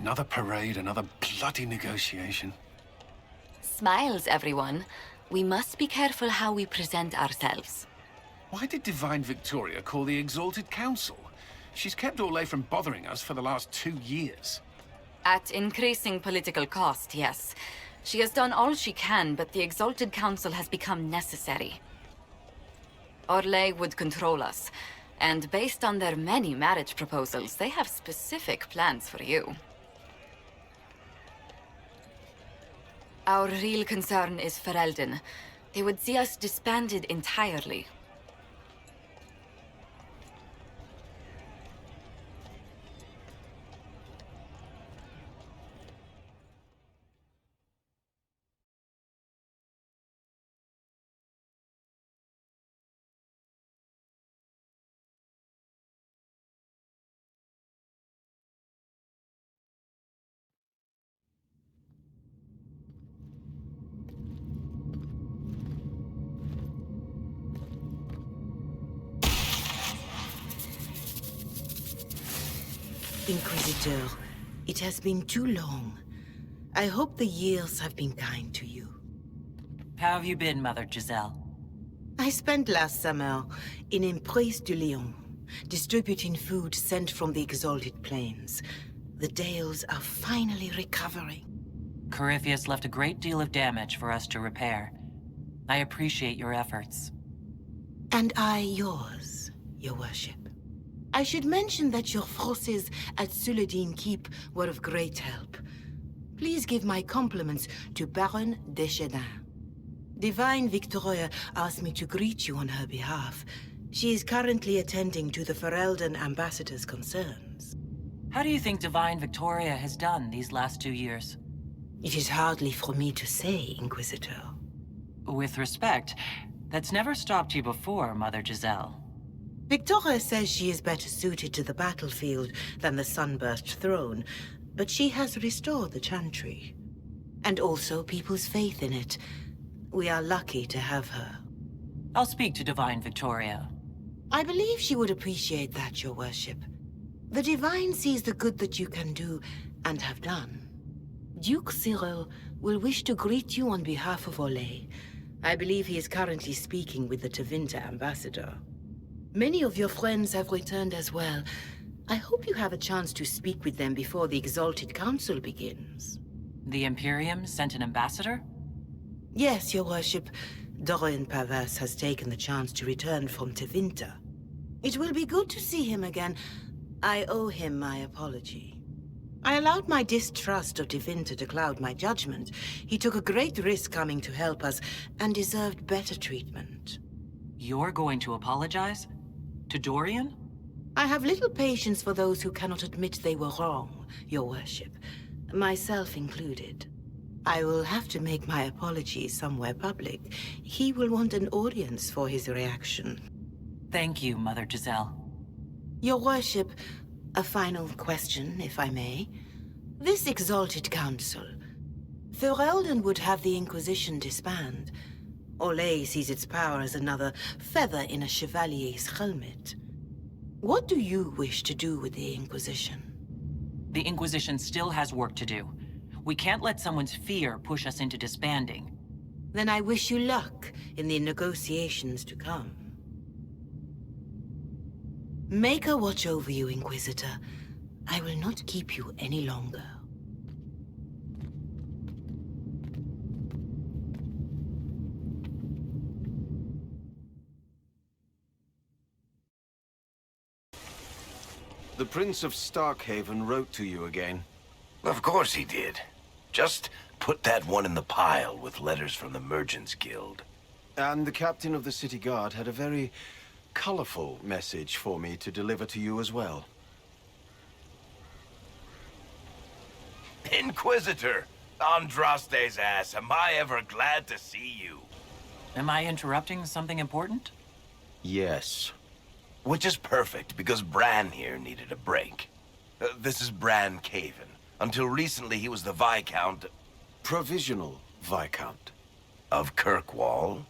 Another parade, another bloody negotiation. Smiles, everyone. We must be careful how we present ourselves. Why did Divine Victoria call the Exalted Council? She's kept Orlais from bothering us for the last 2 years. At increasing political cost, yes. She has done all she can, but the Exalted Council has become necessary. Orlais would control us, and based on their many marriage proposals, they have specific plans for you. Our real concern is Ferelden. They would see us disbanded entirely. Inquisitor, it has been too long. I hope the years have been kind to you. How have you been, Mother Giselle? I spent last summer in Emprise de Lyon, distributing food sent from the Exalted Plains. The Dales are finally recovering. Corypheus left a great deal of damage for us to repair. I appreciate your efforts. And I yours, Your Worship. I should mention that your forces at Suladin Keep were of great help. Please give my compliments to Baron Deschedin. Divine Victoria asked me to greet you on her behalf. She is currently attending to the Ferelden ambassador's concerns. How do you think Divine Victoria has done these last 2 years? It is hardly for me to say, Inquisitor. With respect, that's never stopped you before, Mother Giselle. Victoria says she is better suited to the battlefield than the Sunburst throne, but she has restored the Chantry. And also people's faith in it. We are lucky to have her. I'll speak to Divine Victoria. I believe she would appreciate that, Your Worship. The Divine sees the good that you can do, and have done. Duke Cyril will wish to greet you on behalf of Orlais. I believe he is currently speaking with the Tevinter ambassador. Many of your friends have returned as well. I hope you have a chance to speak with them before the Exalted Council begins. The Imperium sent an ambassador? Yes, Your Worship. Dorian Pavas has taken the chance to return from Tevinter. It will be good to see him again. I owe him my apology. I allowed my distrust of Tevinter to cloud my judgment. He took a great risk coming to help us, and deserved better treatment. You're going to apologize? To Dorian? I have little patience for those who cannot admit they were wrong, Your Worship. Myself included. I will have to make my apologies somewhere public. He will want an audience for his reaction. Thank you, Mother Giselle. Your Worship, a final question, if I may. This Exalted Council. Ferelden would have the Inquisition disband. Orlais sees its power as another feather in a chevalier's helmet. What do you wish to do with the Inquisition? The Inquisition still has work to do. We can't let someone's fear push us into disbanding. Then I wish you luck in the negotiations to come. Maker watch over you, Inquisitor. I will not keep you any longer. The Prince of Starkhaven wrote to you again. Of course he did. Just put that one in the pile with letters from the Merchants Guild. And the captain of the city guard had a very colorful message for me to deliver to you as well. Inquisitor! Andraste's ass, am I ever glad to see you? Am I interrupting something important? Yes. Which is perfect, because Bran here needed a break. This is Bran Caven. Until recently, he was the Viscount... Provisional Viscount. Of Kirkwall.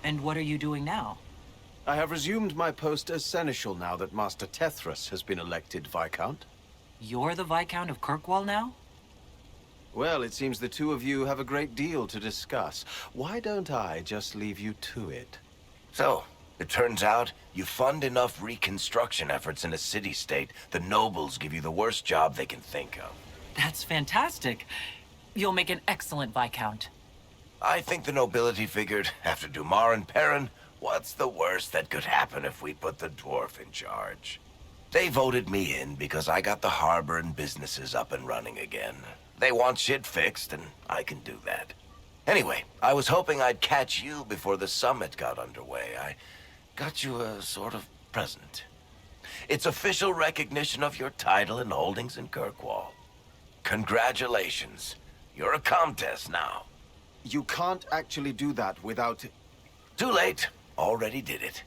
And what are you doing now? I have resumed my post as Seneschal now that Master Tethras has been elected Viscount. You're the Viscount of Kirkwall now? Well, it seems the two of you have a great deal to discuss. Why don't I just leave you to it? So, it turns out you fund enough reconstruction efforts in a city-state, the nobles give you the worst job they can think of. That's fantastic. You'll make an excellent Viscount. I think the nobility figured, after Dumar and Perrin, what's the worst that could happen if we put the dwarf in charge? They voted me in because I got the harbor and businesses up and running again. They want shit fixed, and I can do that. Anyway, I was hoping I'd catch you before the summit got underway. I got you a sort of present. It's official recognition of your title and holdings in Kirkwall. Congratulations. You're a Comtesse now. You can't actually do that without... Too late. Already did it.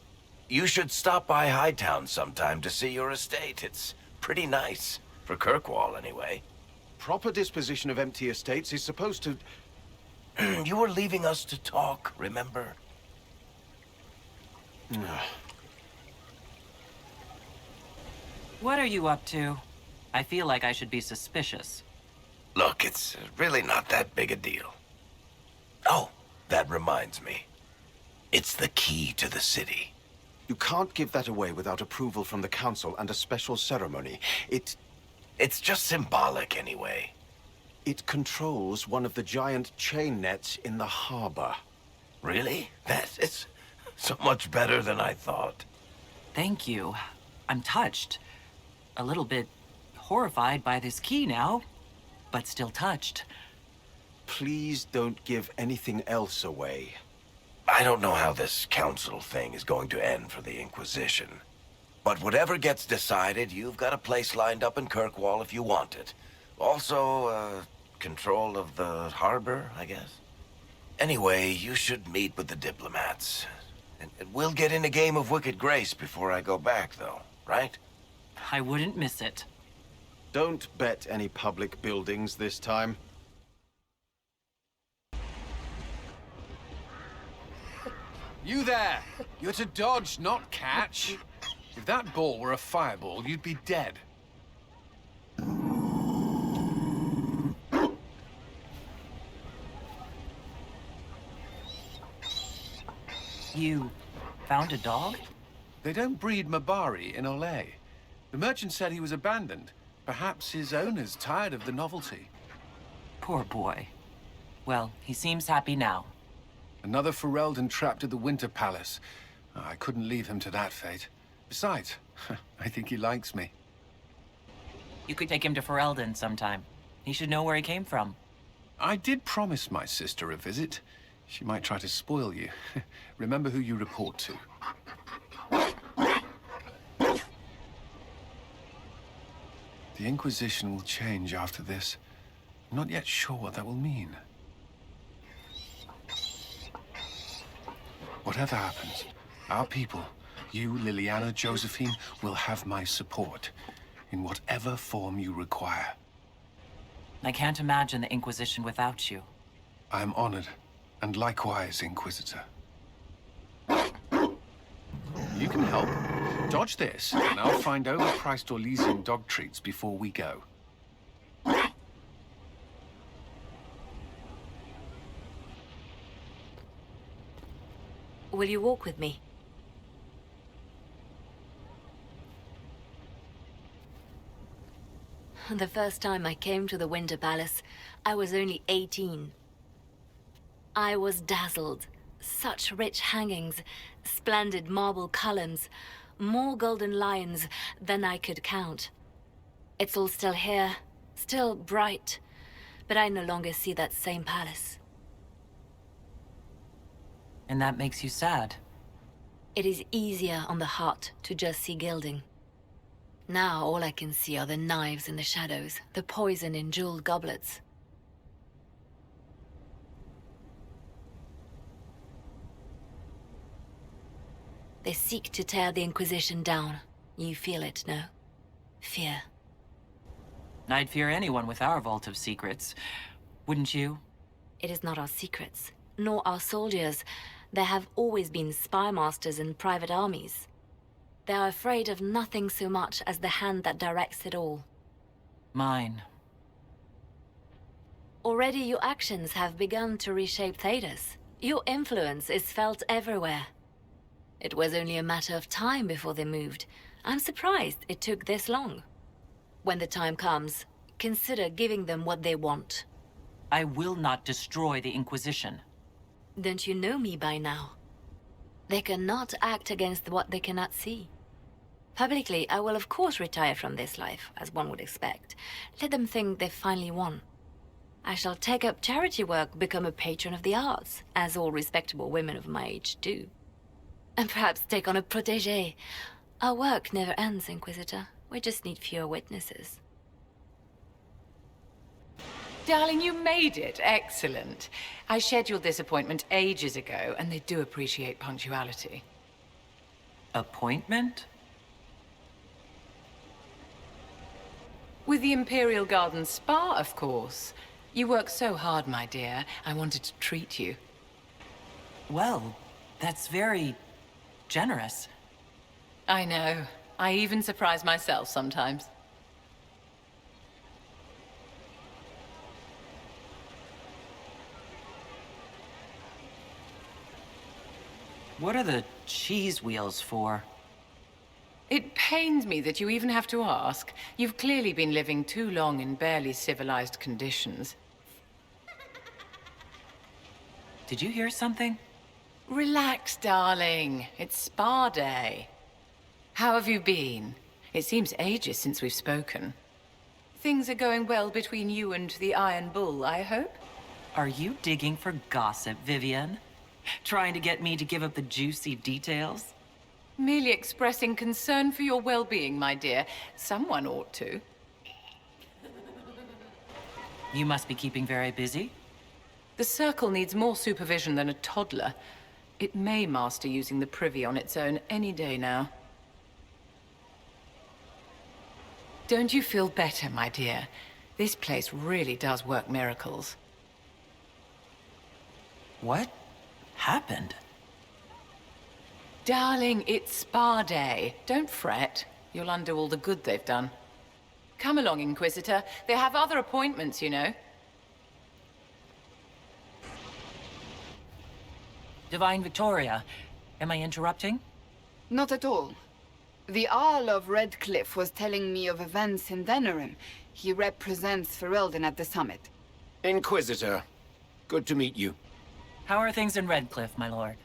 You should stop by Hightown sometime to see your estate. It's pretty nice. For Kirkwall, anyway. Proper disposition of empty estates is supposed to... You were leaving us to talk, remember? What are you up to? I feel like I should be suspicious. Look, it's really not that big a deal. Oh, that reminds me. It's the key to the city. You can't give that away without approval from the council and a special ceremony. It's just symbolic anyway. It controls one of the giant chain nets in the harbor. Really? That is so much better than I thought. Thank you. I'm touched. A little bit horrified by this key now, but still touched. Please don't give anything else away. I don't know how this council thing is going to end for the Inquisition. But whatever gets decided, you've got a place lined up in Kirkwall if you want it. Also, control of the harbor, I guess. Anyway, you should meet with the diplomats. And we'll get in a game of Wicked Grace before I go back, though, right? I wouldn't miss it. Don't bet any public buildings this time. You there! You're to dodge, not catch. If that ball were a fireball, you'd be dead. You found a dog? They don't breed Mabari in Olay. The merchant said he was abandoned. Perhaps his owner's tired of the novelty. Poor boy. Well, he seems happy now. Another Ferelden trapped at the Winter Palace. I couldn't leave him to that fate. Besides, I think he likes me. You could take him to Ferelden sometime. He should know where he came from. I did promise my sister a visit. She might try to spoil you. Remember who you report to. The Inquisition will change after this. I'm not yet sure what that will mean. Whatever happens, our people, you, Liliana, Josephine, will have my support in whatever form you require. I can't imagine the Inquisition without you. I am honored, and likewise, Inquisitor. You can help. Dodge this, and I'll find overpriced Orlesian dog treats before we go. Will you walk with me? The first time I came to the Winter Palace, I was only 18. I was dazzled. Such rich hangings, splendid marble columns, more golden lions than I could count. It's all still here, still bright, but I no longer see that same palace. And that makes you sad. It is easier on the heart to just see gilding. Now all I can see are the knives in the shadows, the poison in jeweled goblets. They seek to tear the Inquisition down. You feel it, no? Fear. I'd fear anyone with our vault of secrets. Wouldn't you? It is not our secrets, nor our soldiers. There have always been spy masters and private armies. They are afraid of nothing so much as the hand that directs it all. Mine. Already your actions have begun to reshape Thedas. Your influence is felt everywhere. It was only a matter of time before they moved. I'm surprised it took this long. When the time comes, consider giving them what they want. I will not destroy the Inquisition. Don't you know me by now? They cannot act against what they cannot see. Publicly, I will of course retire from this life, as one would expect. Let them think they've finally won. I shall take up charity work, become a patron of the arts, as all respectable women of my age do. And perhaps take on a protégé. Our work never ends, Inquisitor. We just need fewer witnesses. Darling, you made it. Excellent. I scheduled this appointment ages ago, and they do appreciate punctuality. Appointment? With the Imperial Garden Spa, of course. You work so hard, my dear. I wanted to treat you. Well, that's very generous. I know. I even surprise myself sometimes. What are the cheese wheels for? It pains me that you even have to ask. You've clearly been living too long in barely civilized conditions. Did you hear something? Relax, darling. It's spa day. How have you been? It seems ages since we've spoken. Things are going well between you and the Iron Bull, I hope? Are you digging for gossip, Vivian? Trying to get me to give up the juicy details? Merely expressing concern for your well-being, my dear. Someone ought to. You must be keeping very busy. The Circle needs more supervision than a toddler. It may master using the Privy on its own any day now. Don't you feel better, my dear? This place really does work miracles. What happened? Darling, it's spa day. Don't fret. You'll undo all the good they've done. Come along, Inquisitor. They have other appointments, you know. Divine Victoria, am I interrupting? Not at all. The Arl of Redcliffe was telling me of events in Denerim. He represents Ferelden at the summit. Inquisitor, good to meet you. How are things in Redcliffe, my lord?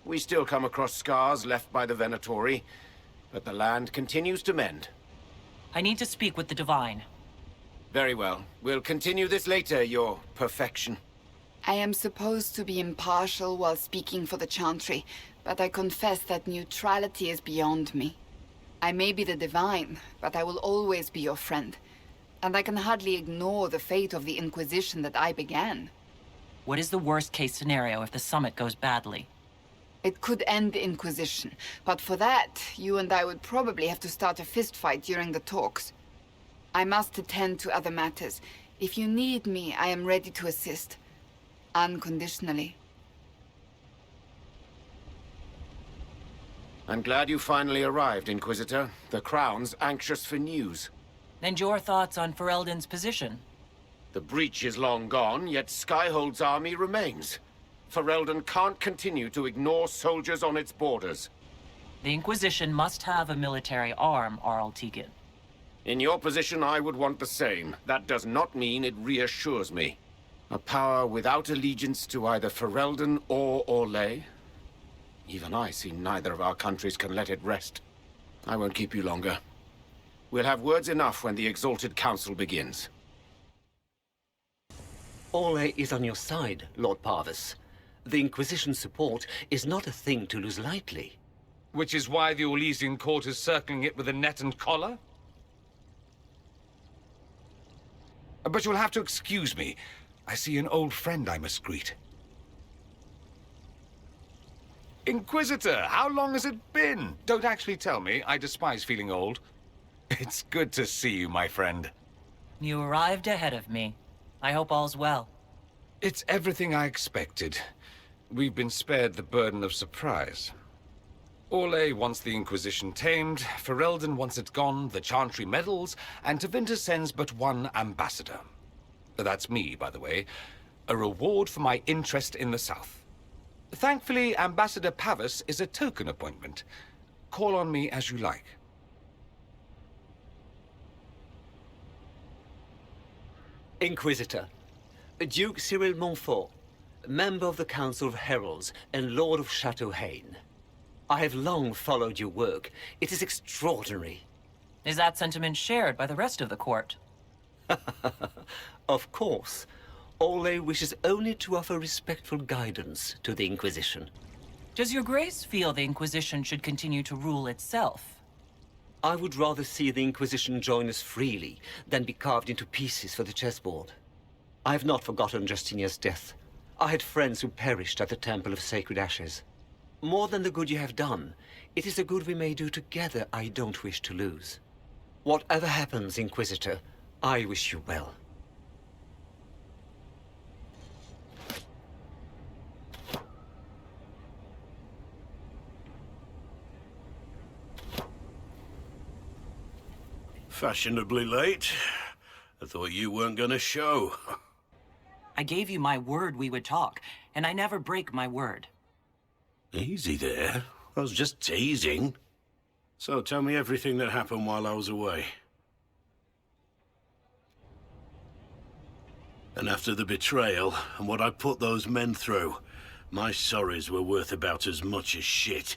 We still come across scars left by the Venatori, but the land continues to mend. I need to speak with the Divine. Very well. We'll continue this later, your perfection. I am supposed to be impartial while speaking for the Chantry, but I confess that neutrality is beyond me. I may be the Divine, but I will always be your friend. And I can hardly ignore the fate of the Inquisition that I began. What is the worst-case scenario if the summit goes badly? It could end the Inquisition, but for that, you and I would probably have to start a fistfight during the talks. I must attend to other matters. If you need me, I am ready to assist. Unconditionally. I'm glad you finally arrived, Inquisitor. The Crown's anxious for news. And your thoughts on Ferelden's position? The breach is long gone, yet Skyhold's army remains. Ferelden can't continue to ignore soldiers on its borders. The Inquisition must have a military arm, Arl Tegan. In your position, I would want the same. That does not mean it reassures me. A power without allegiance to either Ferelden or Orlais? Even I see neither of our countries can let it rest. I won't keep you longer. We'll have words enough when the Exalted Council begins. Orlais is on your side, Lord Parvis. The Inquisition's support is not a thing to lose lightly. Which is why the Orlesian court is circling it with a net and collar? But you'll have to excuse me. I see an old friend I must greet. Inquisitor, how long has it been? Don't actually tell me. I despise feeling old. It's good to see you, my friend. You arrived ahead of me. I hope all's well. It's everything I expected. We've been spared the burden of surprise. Orlais wants the Inquisition tamed, Ferelden wants it gone, the Chantry meddles, and Tevinter sends but one ambassador. That's me, by the way. A reward for my interest in the South. Thankfully, Ambassador Pavis is a token appointment. Call on me as you like. Inquisitor, Duke Cyril Montfort, member of the Council of Heralds and Lord of Chateau Haine. I have long followed your work. It is extraordinary. Is that sentiment shared by the rest of the court? Of course. Orlais wishes only to offer respectful guidance to the Inquisition. Does your grace feel the Inquisition should continue to rule itself? I would rather see the Inquisition join us freely than be carved into pieces for the chessboard. I have not forgotten Justinia's death. I had friends who perished at the Temple of Sacred Ashes. More than the good you have done, it is the good we may do together I don't wish to lose. Whatever happens, Inquisitor, I wish you well. Fashionably late. I thought you weren't gonna show. I gave you my word we would talk, and I never break my word. Easy there. I was just teasing. So tell me everything that happened while I was away. And after the betrayal, and what I put those men through, my sorries were worth about as much as shit.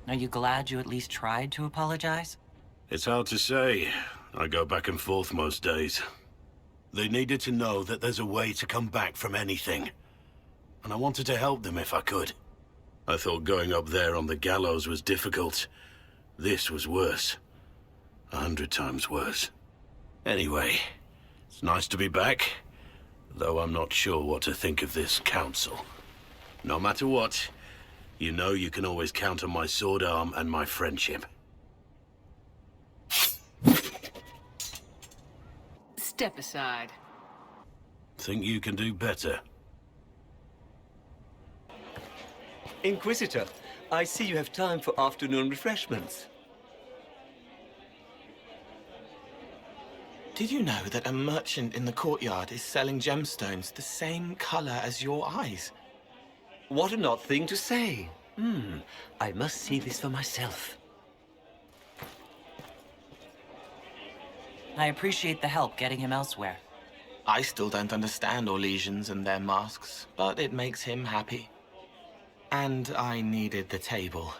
Are you glad you at least tried to apologize? It's hard to say. I go back and forth most days. They needed to know that there's a way to come back from anything. And I wanted to help them if I could. I thought going up there on the gallows was difficult. This was worse. 100 times worse. Anyway, it's nice to be back, though I'm not sure what to think of this council. No matter what, you know you can always count on my sword arm and my friendship. Step aside. Think you can do better? Inquisitor, I see you have time for afternoon refreshments. Did you know that a merchant in the courtyard is selling gemstones the same color as your eyes? What an odd thing to say. I must see this for myself. I appreciate the help getting him elsewhere. I still don't understand Orlesians and their masks, but it makes him happy. And I needed the table.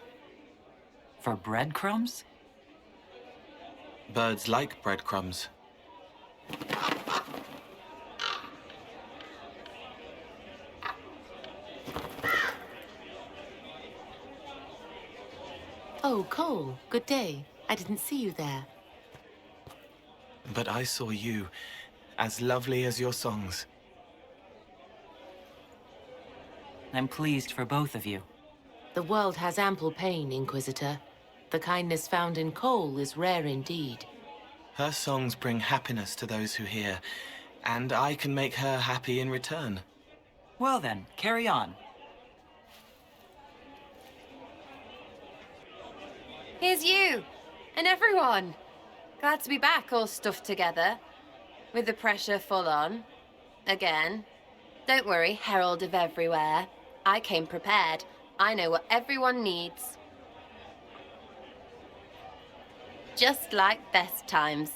For breadcrumbs? Birds like breadcrumbs. Oh, Cole, good day. I didn't see you there. But I saw you, as lovely as your songs. I'm pleased for both of you. The world has ample pain, Inquisitor. The kindness found in Cole is rare indeed. Her songs bring happiness to those who hear, and I can make her happy in return. Well then, carry on. Here's you, and everyone. Glad to be back, all stuffed together. With the pressure full on. Again. Don't worry, Herald of Everywhere. I came prepared. I know what everyone needs. Just like best times.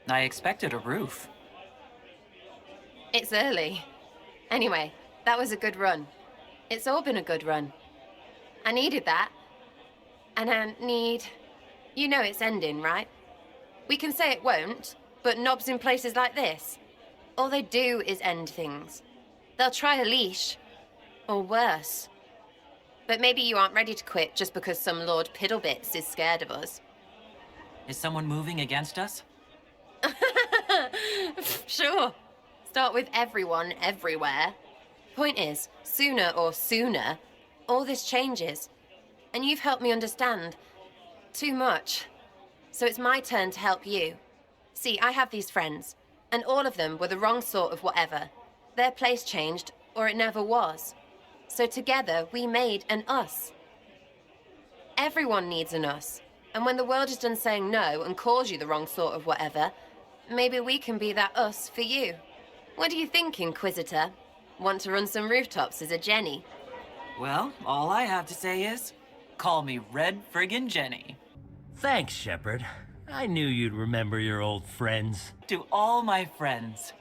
I expected a roof. It's early. Anyway, that was a good run. It's all been a good run. I needed that. And I need... You know it's ending, right? We can say it won't, but knobs in places like this, all they do is end things. They'll try a leash. Or worse. But maybe you aren't ready to quit just because some Lord Piddlebits is scared of us. Is someone moving against us? Sure. Start with everyone, everywhere. Point is, sooner, all this changes. And you've helped me understand. Too much. So it's my turn to help you. See, I have these friends, and all of them were the wrong sort of whatever. Their place changed, or it never was. So together, we made an us. Everyone needs an us. And when the world is done saying no and calls you the wrong sort of whatever, maybe we can be that us for you. What do you think, Inquisitor? Want to run some rooftops as a Jenny? Well, all I have to say is, call me Red Friggin' Jenny. Thanks, Shepard. I knew you'd remember your old friends. To all my friends.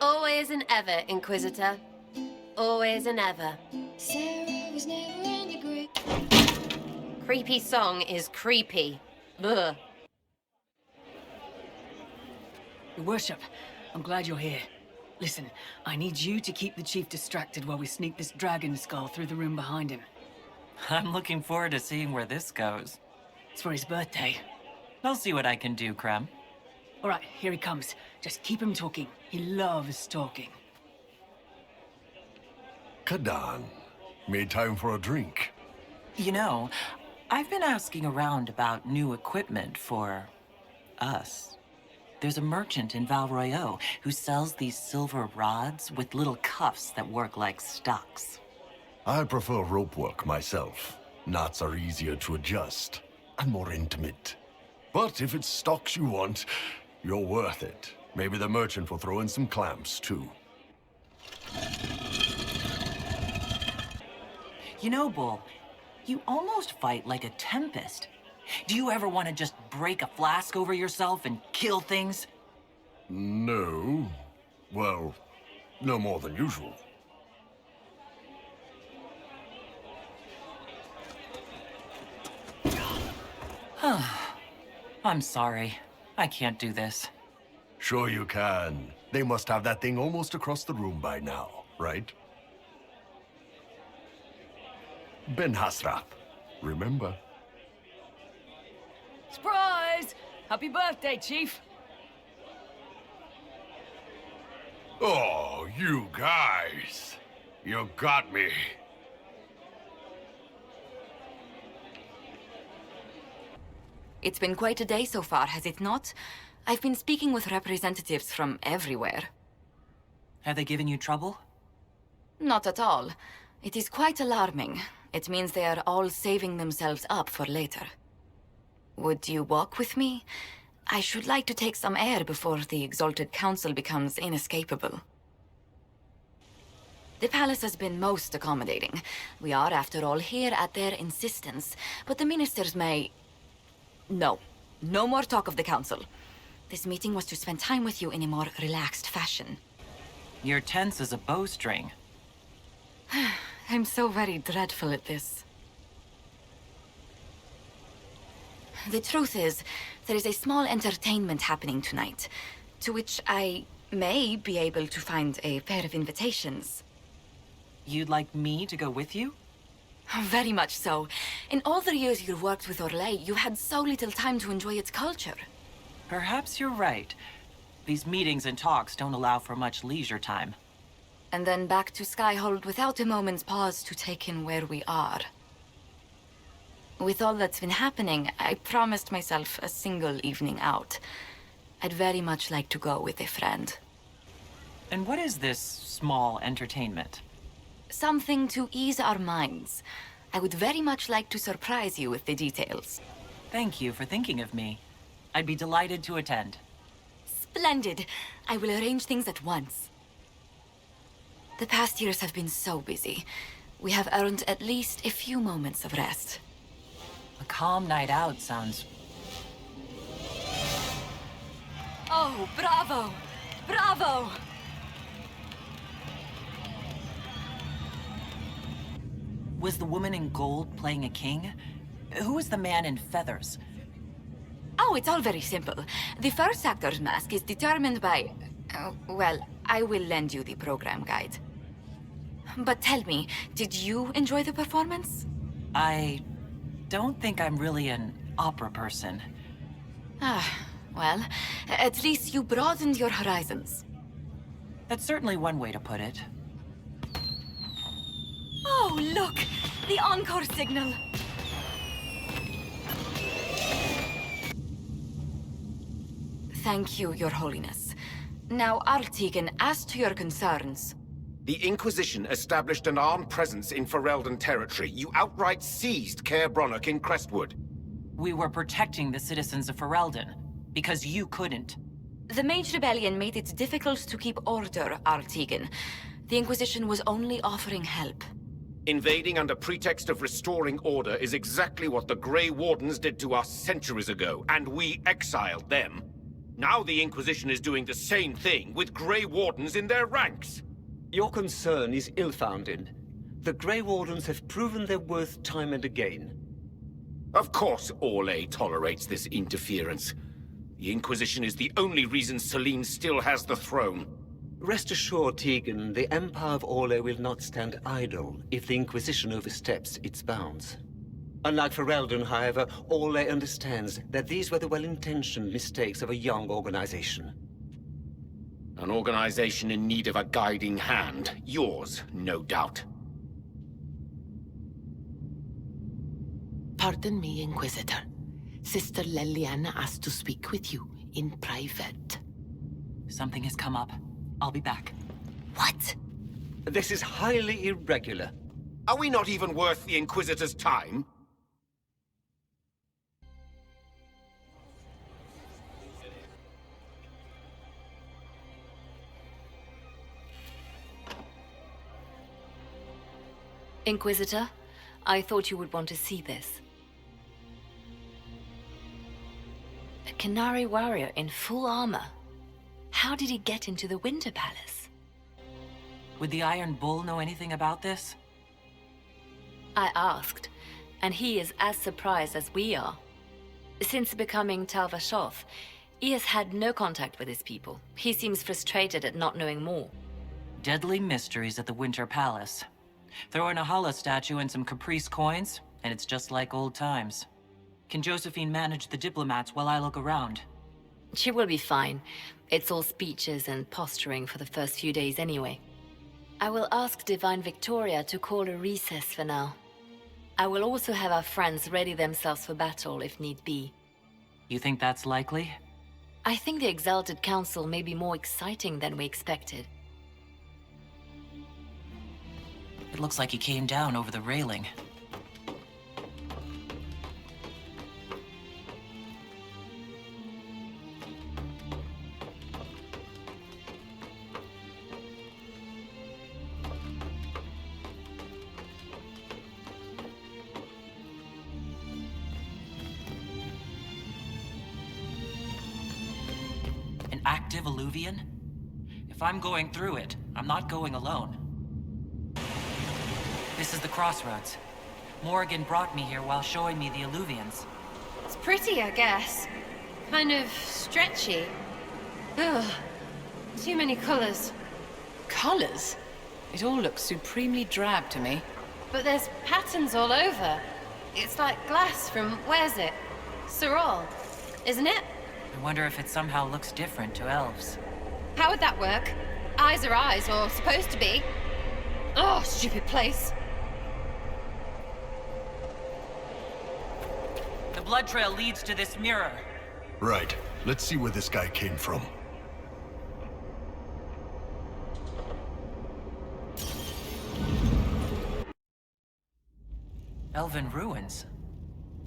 Always and ever, Inquisitor. Always and ever. Sarah was never in the group. Creepy song is creepy. Ugh. Your Worship, I'm glad you're here. Listen, I need you to keep the Chief distracted while we sneak this dragon skull through the room behind him. I'm looking forward to seeing where this goes. It's for his birthday. I'll see what I can do, Krem. All right, here he comes. Just keep him talking. He loves talking. Kadan, made time for a drink. You know, I've been asking around about new equipment for us. There's a merchant in Val Royeaux who sells these silver rods with little cuffs that work like stocks. I prefer rope work myself. Knots are easier to adjust and more intimate. But if it's stocks you want, you're worth it. Maybe the merchant will throw in some clamps, too. You know, Bull, you almost fight like a tempest. Do you ever want to just break a flask over yourself and kill things? No. Well, no more than usual. I'm sorry. I can't do this. Sure you can. They must have that thing almost across the room by now, right? Ben Hasrap, remember? Surprise! Happy birthday, Chief! Oh, you guys! You got me. It's been quite a day so far, has it not? I've been speaking with representatives from everywhere. Have they given you trouble? Not at all. It is quite alarming. It means they are all saving themselves up for later. Would you walk with me? I should like to take some air before the Exalted Council becomes inescapable. The palace has been most accommodating. We are, after all, here at their insistence, but the ministers may... No. No more talk of the council. This meeting was to spend time with you in a more relaxed fashion. You're tense as a bowstring. I'm so very dreadful at this. The truth is, there is a small entertainment happening tonight, to which I may be able to find a pair of invitations. You'd like me to go with you? Very much so. In all the years you've worked with Orlais, you had so little time to enjoy its culture. Perhaps you're right. These meetings and talks don't allow for much leisure time. And then back to Skyhold without a moment's pause to take in where we are. With all that's been happening, I promised myself a single evening out. I'd very much like to go with a friend. And what is this small entertainment? Something to ease our minds. I would very much like to surprise you with the details. Thank you for thinking of me. I'd be delighted to attend. Splendid! I will arrange things at once. The past years have been so busy. We have earned at least a few moments of rest. A calm night out sounds... Oh, bravo! Bravo! Was the woman in gold playing a king? Who was the man in feathers? Oh, it's all very simple. The first actor's mask is determined by... well, I will lend you the program guide. But tell me, did you enjoy the performance? I don't think I'm really an opera person. Well, at least you broadened your horizons. That's certainly one way to put it. Oh, look! The encore signal! Thank you, Your Holiness. Now, Artigan, as to your concerns... The Inquisition established an armed presence in Ferelden territory. You outright seized Caer Bronach in Crestwood. We were protecting the citizens of Ferelden, because you couldn't. The Mage Rebellion made it difficult to keep order, Artigan. The Inquisition was only offering help. Invading under pretext of restoring order is exactly what the Grey Wardens did to us centuries ago, and we exiled them. Now the Inquisition is doing the same thing with Grey Wardens in their ranks. Your concern is ill-founded. The Grey Wardens have proven their worth time and again. Of course Orlais tolerates this interference. The Inquisition is the only reason Selene still has the throne. Rest assured, Tegan, the Empire of Orlais will not stand idle if the Inquisition oversteps its bounds. Unlike Ferelden, however, Orlais understands that these were the well-intentioned mistakes of a young organization. An organization in need of a guiding hand. Yours, no doubt. Pardon me, Inquisitor. Sister Leliana asked to speak with you in private. Something has come up. I'll be back. What? This is highly irregular. Are we not even worth the Inquisitor's time? Inquisitor, I thought you would want to see this. A Canary warrior in full armor. How did he get into the Winter Palace? Would the Iron Bull know anything about this? I asked, and he is as surprised as we are. Since becoming Tal Vashoth, he has had no contact with his people. He seems frustrated at not knowing more. Deadly mysteries at the Winter Palace. Throw in a Hala statue and some Caprice coins, and it's just like old times. Can Josephine manage the diplomats while I look around? She will be fine. It's all speeches and posturing for the first few days anyway. I will ask Divine Victoria to call a recess for now. I will also have our friends ready themselves for battle if need be. You think that's likely? I think the Exalted Council may be more exciting than we expected. It looks like he came down over the railing. An active alluvian? If I'm going through it, I'm not going alone. This is the crossroads. Morrigan brought me here while showing me the alluvians. It's pretty, I guess. Kind of stretchy. Ugh. Too many colors. Colors? It all looks supremely drab to me. But there's patterns all over. It's like glass from, where's it? Serral, isn't it? I wonder if it somehow looks different to elves. How would that work? Eyes are eyes, or supposed to be. Oh, stupid place. The blood trail leads to this mirror. Right. Let's see where this guy came from. Elven ruins.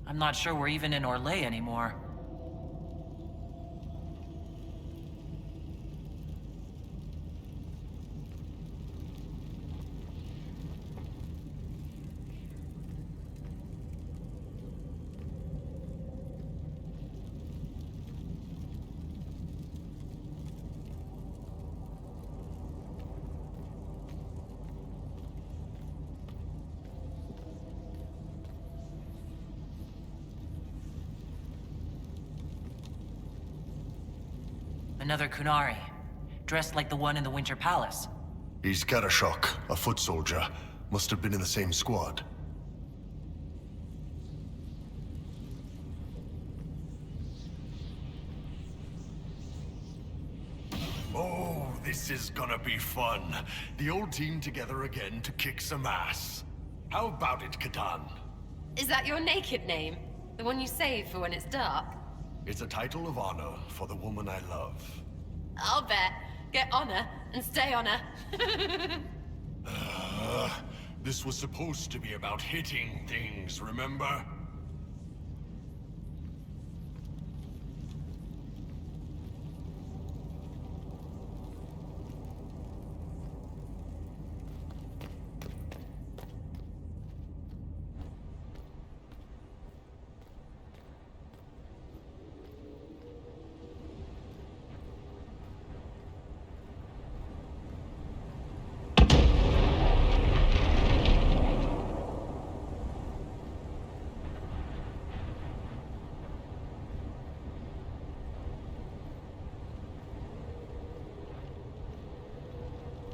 I'm not sure we're even in Orlais anymore. Another Kunari, dressed like the one in the Winter Palace. He's Karashok, a foot soldier. Must have been in the same squad. this is gonna be fun. The old team together again to kick some ass. How about it, Katan? Is that your naked name? The one you save for when it's dark? It's a title of honor for the woman I love. I'll bet. Get honor and stay honor. This was supposed to be about hitting things, remember?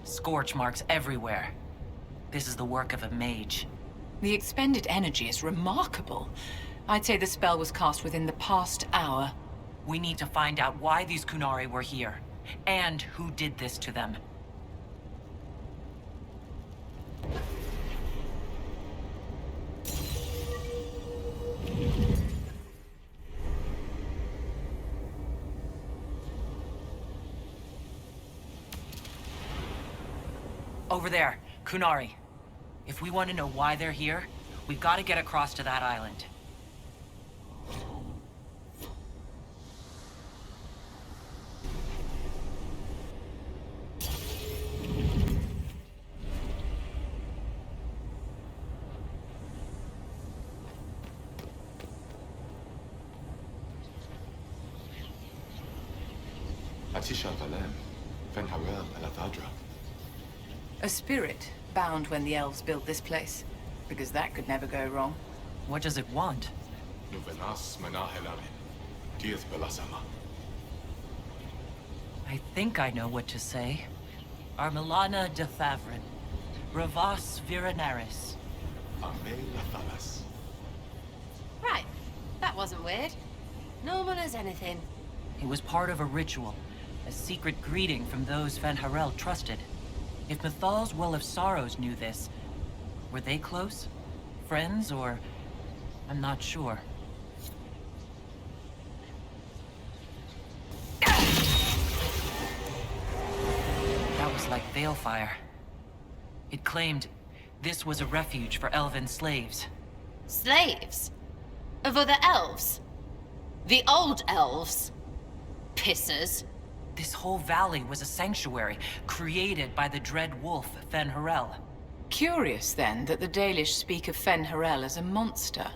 Scorch marks everywhere. This is the work of a mage. The expended energy is remarkable. I'd say the spell was cast within the past hour. We need to find out why these Kunari were here, and who did this to them. Over there, Kunari. If we want to know why they're here, we've got to get across to that island. A spirit bound when the elves built this place. Because that could never go wrong. What does it want? I think I know what to say. Armilana de Favrin. Ravas Virinaris. Right. That wasn't weird. Normal as anything. It was part of a ritual. A secret greeting from those Fen'Harel trusted. If Mythal's Well of Sorrows knew this, were they close? Friends, or... I'm not sure. That was like Balefire. It claimed this was a refuge for elven slaves. Slaves? Of other elves? The old elves? Pissers. This whole valley was a sanctuary, created by the dread wolf, Fen'Harel. Curious, then, that the Dalish speak of Fen'Harel as a monster.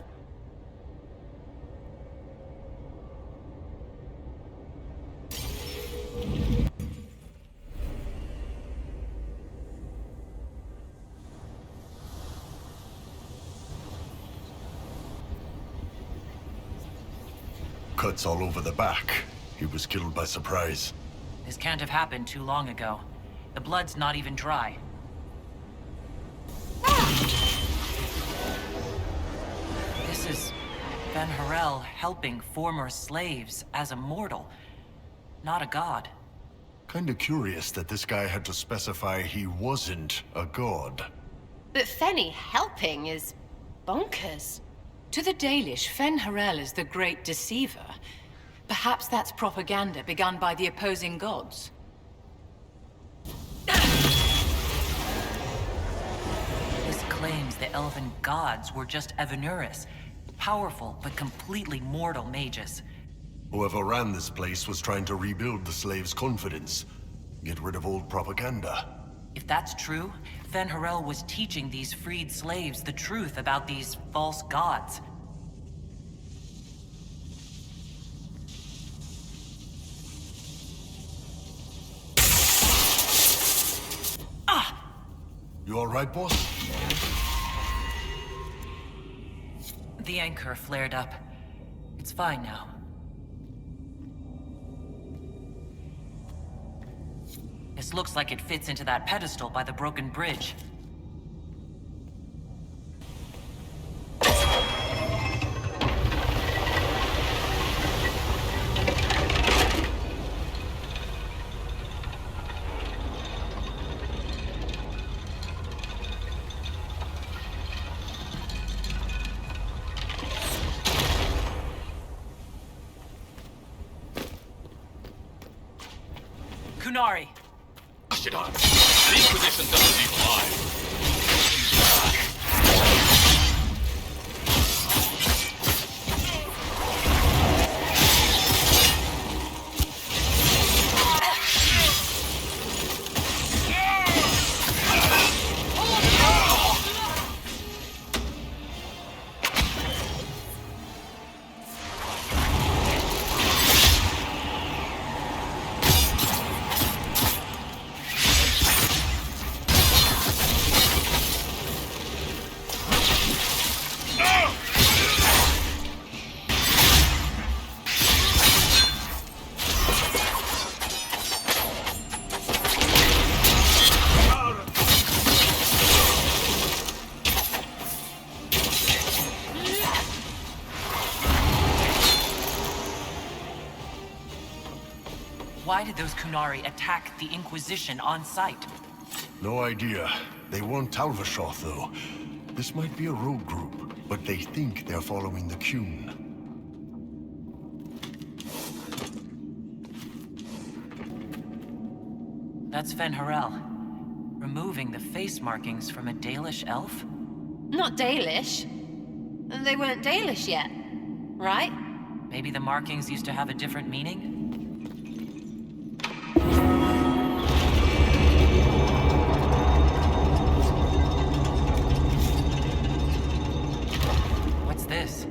Cuts all over the back. He was killed by surprise. This can't have happened too long ago. The blood's not even dry. This is Fen'Harel helping former slaves as a mortal, not a god. Kinda curious that this guy had to specify he wasn't a god. But Fenny helping is bonkers. To the Dalish, Fen'Harel is the great deceiver. Perhaps that's propaganda begun by the opposing gods. This claims the elven gods were just Evanuris, powerful but completely mortal mages. Whoever ran this place was trying to rebuild the slaves' confidence. Get rid of old propaganda. If that's true, Fen'Harel was teaching these freed slaves the truth about these false gods. You alright, boss? The anchor flared up. It's fine now. This looks like it fits into that pedestal by the broken bridge. Kunari! Hush it on. The Inquisition doesn't leave alive. Why did those Kunari attack the Inquisition on sight? No idea. They weren't Talvashoth, though. This might be a rogue group, but they think they're following the Qun. That's Fen'Harel. Removing the face markings from a Dalish elf? Not Dalish. They weren't Dalish yet, right? Maybe the markings used to have a different meaning? What's this?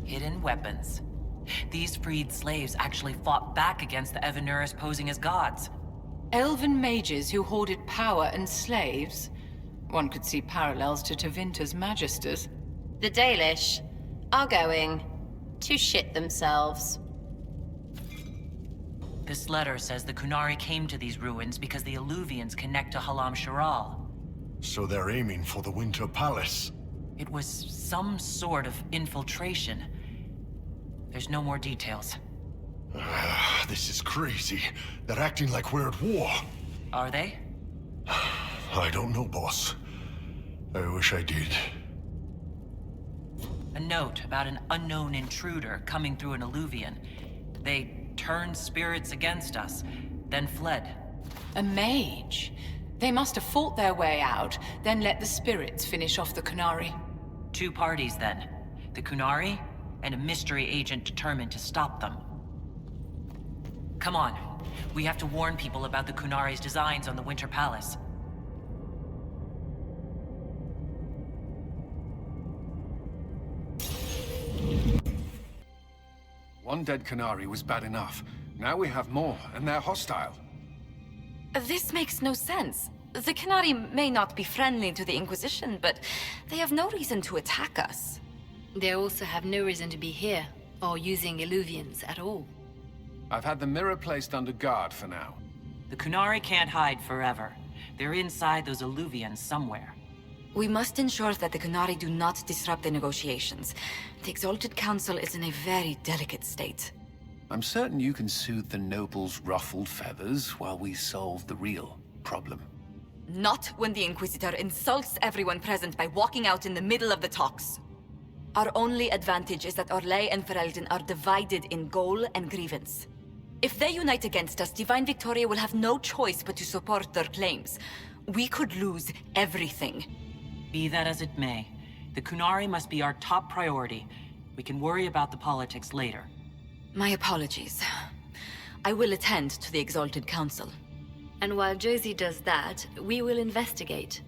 Hidden weapons. These freed slaves actually fought back against the Evanuris posing as gods. Elven mages who hoarded power and slaves? One could see parallels to Tevinter's magisters. The Dalish are going to shit themselves. This letter says the Kunari came to these ruins because the Alluvians connect to Halamshiral. So they're aiming for the Winter Palace. It was some sort of infiltration. There's no more details. This is crazy. They're acting like we're at war. Are they? I don't know, boss. I wish I did. A note about an unknown intruder coming through an Alluvian. They turned spirits against us, then fled. A mage? They must have fought their way out, then let the spirits finish off the Kunari. Two parties, then. The Kunari, and a mystery agent determined to stop them. Come on. We have to warn people about the Kunari's designs on the Winter Palace. One dead Kunari was bad enough. Now we have more, and they're hostile. This makes no sense. The Kunari may not be friendly to the Inquisition, but they have no reason to attack us. They also have no reason to be here, or using Illuvians at all. I've had the mirror placed under guard for now. The Kunari can't hide forever. They're inside those Alluvians somewhere. We must ensure that the Kunari do not disrupt the negotiations. The Exalted Council is in a very delicate state. I'm certain you can soothe the nobles' ruffled feathers while we solve the real problem. Not when the Inquisitor insults everyone present by walking out in the middle of the talks. Our only advantage is that Orlais and Ferelden are divided in goal and grievance. If they unite against us, Divine Victoria will have no choice but to support their claims. We could lose everything. Be that as it may, the Kunari must be our top priority. We can worry about the politics later. My apologies. I will attend to the Exalted Council. And while Josie does that, we will investigate.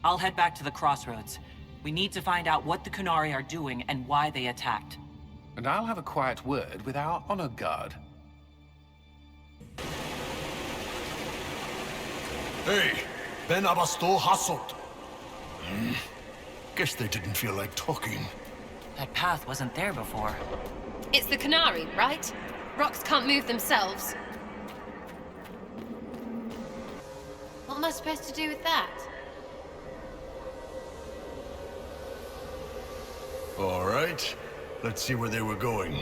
I'll head back to the crossroads. We need to find out what the Kunari are doing and why they attacked. And I'll have a quiet word with our honor guard. Hey, Ben Abasto Hasot. Guess they didn't feel like talking. That path wasn't there before. It's the Kunari, right? Rocks can't move themselves. What am I supposed to do with that? All right, let's see where they were going.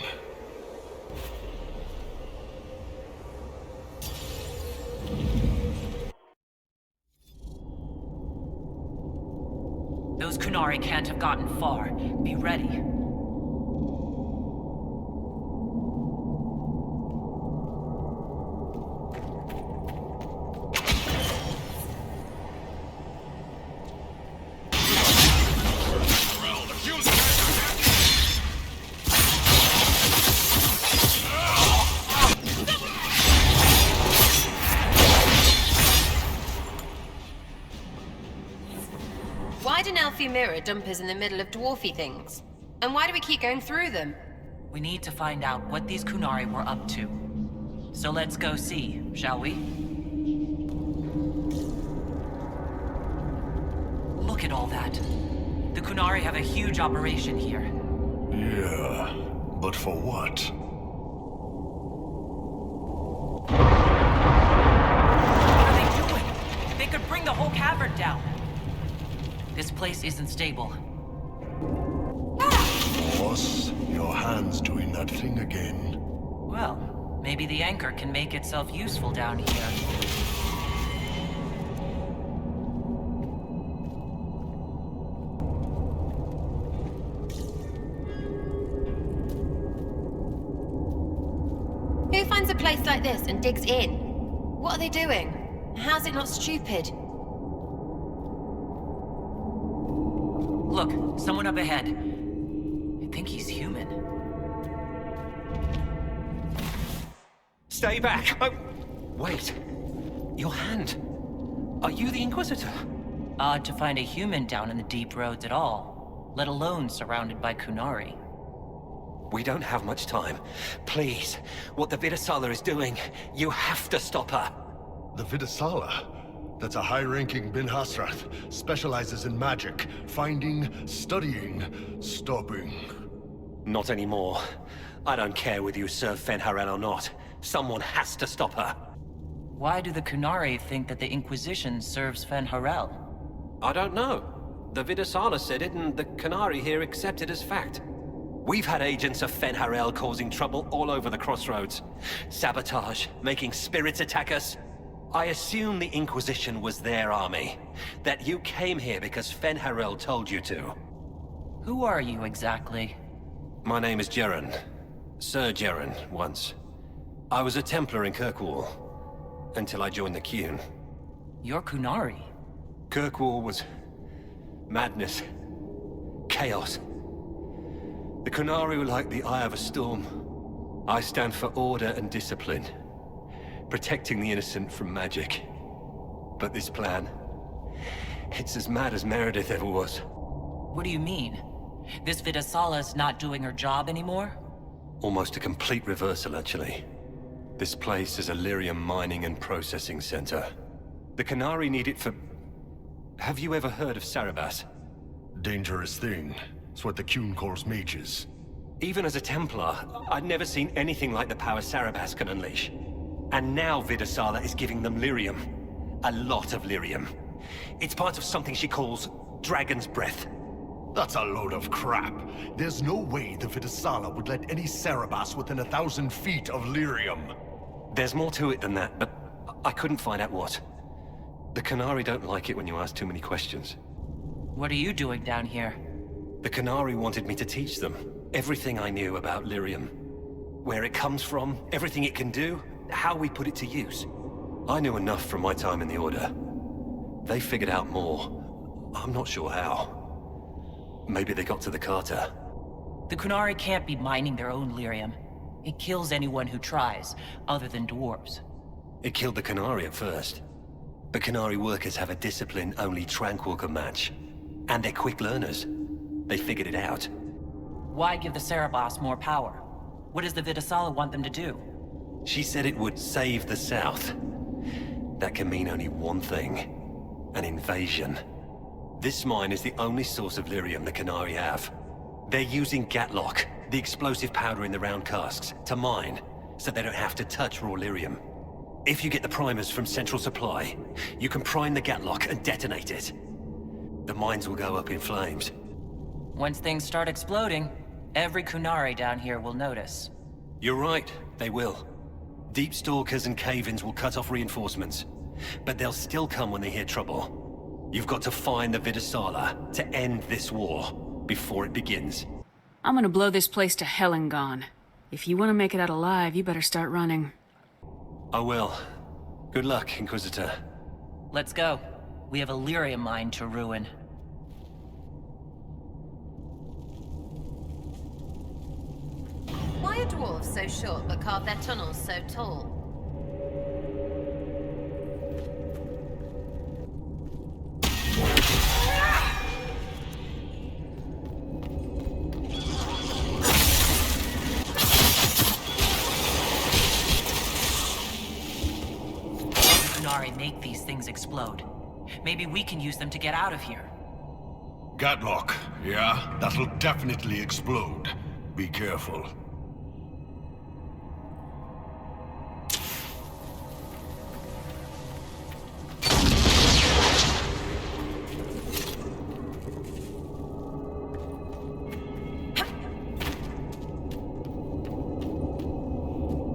Those Kunari can't have gotten far. Be ready. Why do Nelfi Mirror dump us in the middle of dwarfy things? And why do we keep going through them? We need to find out what these Kunari were up to. So let's go see, shall we? Look at all that. The Kunari have a huge operation here. Yeah, but for what? What are they doing? They could bring the whole cavern down. This place isn't stable. Boss, your hand's doing that thing again. Well, maybe the anchor can make itself useful down here. Who finds a place like this and digs in? What are they doing? How's it not stupid? Look, someone up ahead. I think he's human. Stay back! Oh, wait. Your hand. Are you the Inquisitor? Odd to find a human down in the deep roads at all, let alone surrounded by Kunari. We don't have much time. Please, what the Vidasala is doing, you have to stop her. The Vidasala? That's a high-ranking Bin Hasrath. Specializes in magic. Finding, studying, stopping. Not anymore. I don't care whether you serve Fenharel or not. Someone has to stop her. Why do the Kunari think that the Inquisition serves Fenharel? I don't know. The Vidasala said it, and the Kunari here accept it as fact. We've had agents of Fenharel causing trouble all over the crossroads. Sabotage, making spirits attack us. I assume the Inquisition was their army. That you came here because Fenharel told you to. Who are you exactly? My name is Jeren. Sir Jeren, once. I was a Templar in Kirkwall, until I joined the Qun. You're Kunari? Kirkwall was madness. Chaos. The Kunari were like the eye of a storm. I stand for order and discipline. Protecting the innocent from magic. But this plan, it's as mad as Meredith ever was. What do you mean? This Vidasala's not doing her job anymore? Almost a complete reversal, actually. This place is a lyrium mining and processing center. The Kunari need it for... Have you ever heard of Sarabas? Dangerous thing. It's what the Qun calls mages. Even as a Templar, I'd never seen anything like the power Sarabas can unleash. And now Vidasala is giving them lyrium. A lot of lyrium. It's part of something she calls Dragon's Breath. That's a load of crap. There's no way the Vidasala would let any Sarabas within 1,000 feet of lyrium. There's more to it than that, but I couldn't find out what. The Kunari don't like it when you ask too many questions. What are you doing down here? The Kunari wanted me to teach them everything I knew about lyrium. Where it comes from, everything it can do, how we put it to use. I knew enough from my time in the Order. They figured out more. I'm not sure how. Maybe they got to the Carter. The Kunari can't be mining their own lyrium. It kills anyone who tries, other than dwarves. It killed the Kunari at first. But Kunari workers have a discipline only Tranquil can match. And they're quick learners. They figured it out. Why give the Sarabas more power? What does the Vidasala want them to do? She said it would save the South. That can mean only one thing. An invasion. This mine is the only source of lyrium the Kunari have. They're using Gatlock, the explosive powder in the round casks, to mine, so they don't have to touch raw lyrium. If you get the primers from Central Supply, you can prime the Gatlock and detonate it. The mines will go up in flames. Once things start exploding, every Kunari down here will notice. You're right, they will. Deep Stalkers and cave-ins will cut off reinforcements. But they'll still come when they hear trouble. You've got to find the Vidasala to end this war before it begins. I'm gonna blow this place to hell and gone. If you want to make it out alive, you better start running. I will. Good luck, Inquisitor. Let's go. We have a lyrium mine to ruin. Why are dwarves so short but carve their tunnels so tall? Make these things explode. Maybe we can use them to get out of here. Gatlock, yeah? That'll definitely explode. Be careful.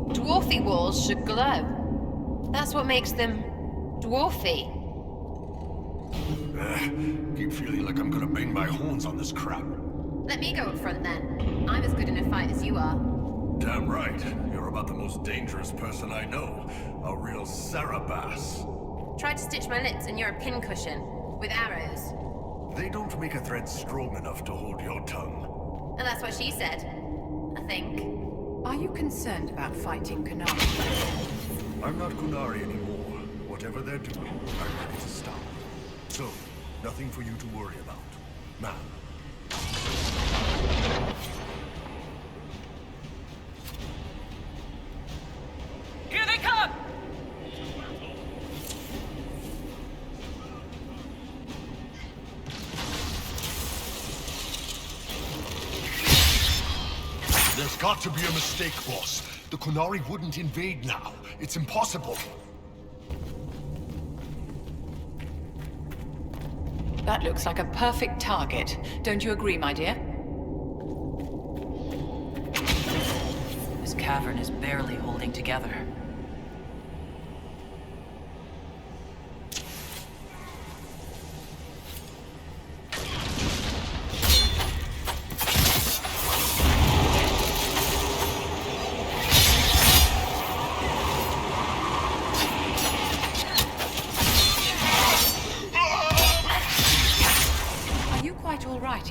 Dwarfy walls should glow. That's what makes them dwarfy. Keep feeling like I'm gonna bang my horns on this crap. Let me go up front then. I'm as good in a fight as you are. Damn right. You're about the most dangerous person I know. A real Sarabass. Try to stitch my lips and you're a pincushion. With arrows. They don't make a thread strong enough to hold your tongue. And that's what she said. I think. Are you concerned about fighting Kunari? I'm not Kunari anymore. Whatever they're doing, I'm ready to stop. So, nothing for you to worry about. Ma'am. Here they come! There's got to be a mistake, boss. The Kunari wouldn't invade now. It's impossible. That looks like a perfect target. Don't you agree, my dear? This cavern is barely holding together.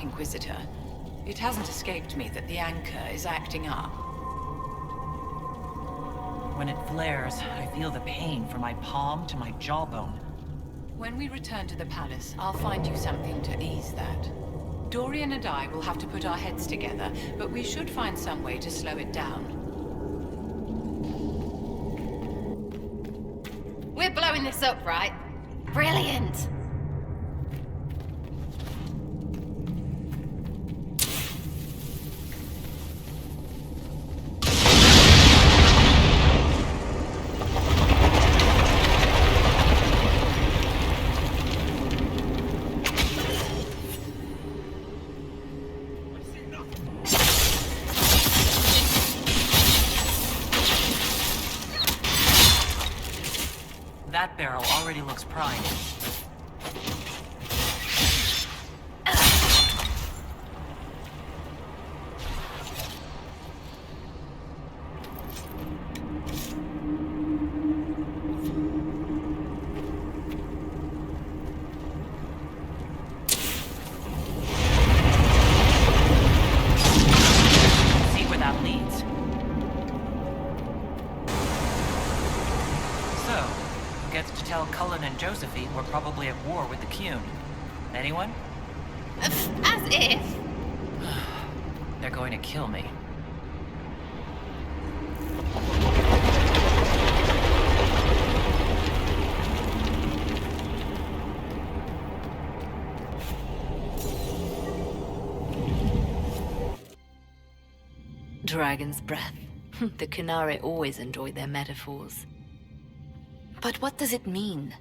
Inquisitor. It hasn't escaped me that the anchor is acting up. When it flares, I feel the pain from my palm to my jawbone. When we return to the palace, I'll find you something to ease that. Dorian and I will have to put our heads together, but we should find some way to slow it down. We're blowing this up, right? Brilliant! That barrel already looks primed. See where that leads. So, gets to tell Cullen and Josephine we're probably at war with the Qun. Anyone? As if. They're going to kill me. Dragon's breath. The Kunari always enjoy their metaphors. But what does it mean?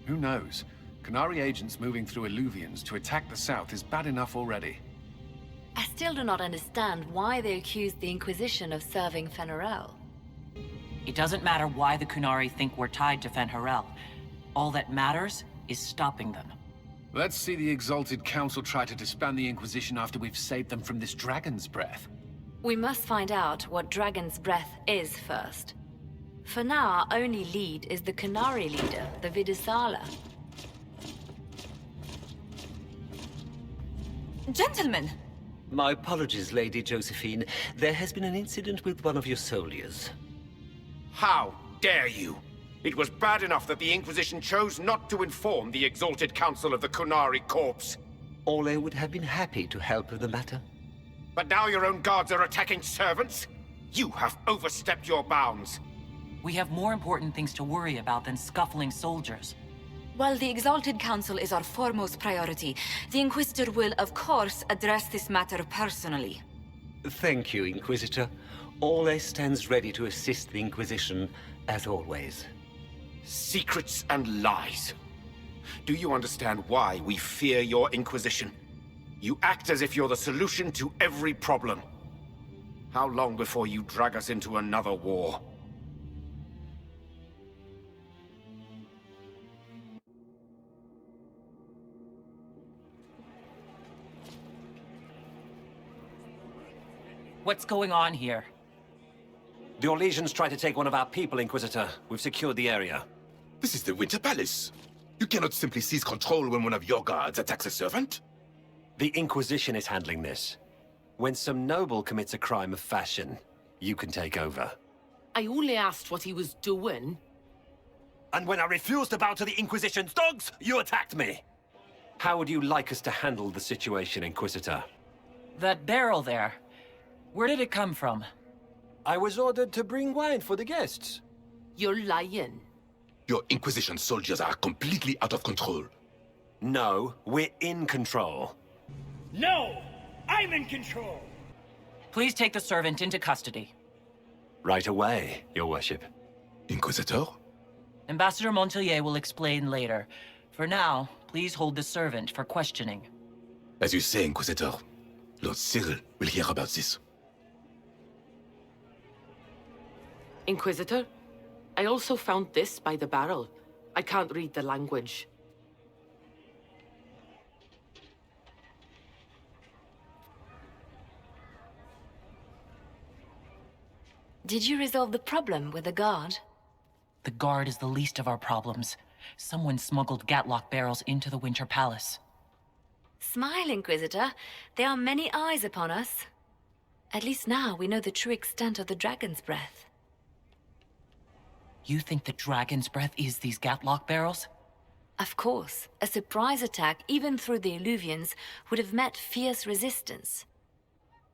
Who knows? Kunari agents moving through Illuvians to attack the south is bad enough already. I still do not understand why they accused the Inquisition of serving Fen'Harel. It doesn't matter why the Kunari think we're tied to Fen'Harel. All that matters is stopping them. Let's see the Exalted Council try to disband the Inquisition after we've saved them from this dragon's breath. We must find out what Dragon's Breath is first. For now, our only lead is the Qunari leader, the Vidisala. Gentlemen! My apologies, Lady Josephine. There has been an incident with one of your soldiers. How dare you? It was bad enough that the Inquisition chose not to inform the Exalted Council of the Qunari corpse. Orlais would have been happy to help with the matter. But now your own guards are attacking servants? You have overstepped your bounds. We have more important things to worry about than scuffling soldiers. While the Exalted Council is our foremost priority, the Inquisitor will, of course, address this matter personally. Thank you, Inquisitor. Orlais stands ready to assist the Inquisition, as always. Secrets and lies. Do you understand why we fear your Inquisition? You act as if you're the solution to every problem. How long before you drag us into another war? What's going on here? The Orlesians tried to take one of our people, Inquisitor. We've secured the area. This is the Winter Palace. You cannot simply seize control when one of your guards attacks a servant. The Inquisition is handling this. When some noble commits a crime of fashion, you can take over. I only asked what he was doing. And when I refused to bow to the Inquisition's dogs, you attacked me! How would you like us to handle the situation, Inquisitor? That barrel there. Where did it come from? I was ordered to bring wine for the guests. You're lying. Your Inquisition soldiers are completely out of control. No, we're in control. No! I'm in control! Please take the servant into custody. Right away, Your Worship. Inquisitor? Ambassador Montier will explain later. For now, please hold the servant for questioning. As you say, Inquisitor, Lord Cyril will hear about this. Inquisitor, I also found this by the barrel. I can't read the language. Did you resolve the problem with the guard? The guard is the least of our problems. Someone smuggled Gatlock barrels into the Winter Palace. Smile, Inquisitor. There are many eyes upon us. At least now we know the true extent of the Dragon's Breath. You think the Dragon's Breath is these Gatlock barrels? Of course. A surprise attack, even through the Illuvians, would have met fierce resistance.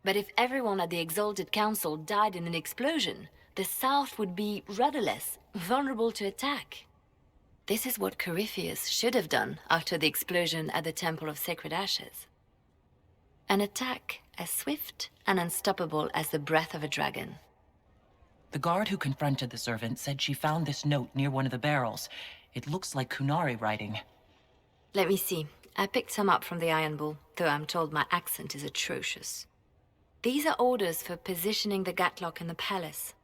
But if everyone at the Exalted Council died in an explosion, the South would be rudderless, vulnerable to attack. This is what Corypheus should have done after the explosion at the Temple of Sacred Ashes. An attack as swift and unstoppable as the breath of a dragon. The guard who confronted the servant said she found this note near one of the barrels. It looks like Qunari writing. Let me see. I picked some up from the Iron Bull, though I'm told my accent is atrocious. These are orders for positioning the Gatlock in the palace.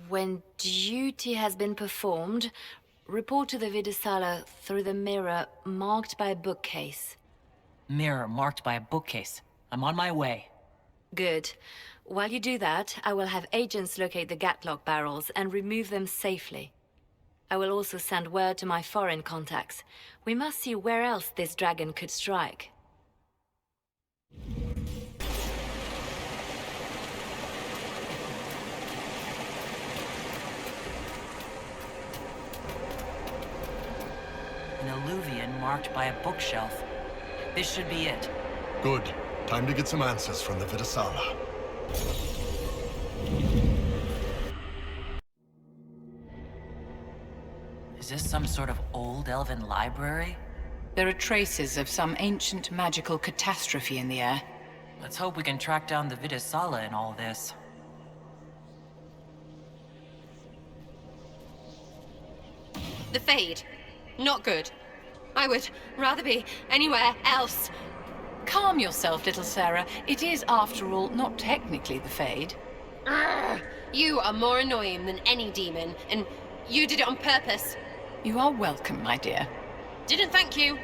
When duty has been performed, report to the Vidisala through the mirror marked by a bookcase. Mirror marked by a bookcase. I'm on my way. Good. While you do that, I will have agents locate the Gatlock barrels and remove them safely. I will also send word to my foreign contacts. We must see where else this dragon could strike. An alluvian marked by a bookshelf. This should be it. Good. Time to get some answers from the Vidisala. Is this some sort of old elven library? There are traces of some ancient magical catastrophe in the air. Let's hope we can track down the Vidisala in all this. The Fade. Not good. I would rather be anywhere else. Calm yourself, little Sarah. It is, after all, not technically the Fade. Urgh. You are more annoying than any demon, and you did it on purpose. You are welcome, my dear. Didn't thank you.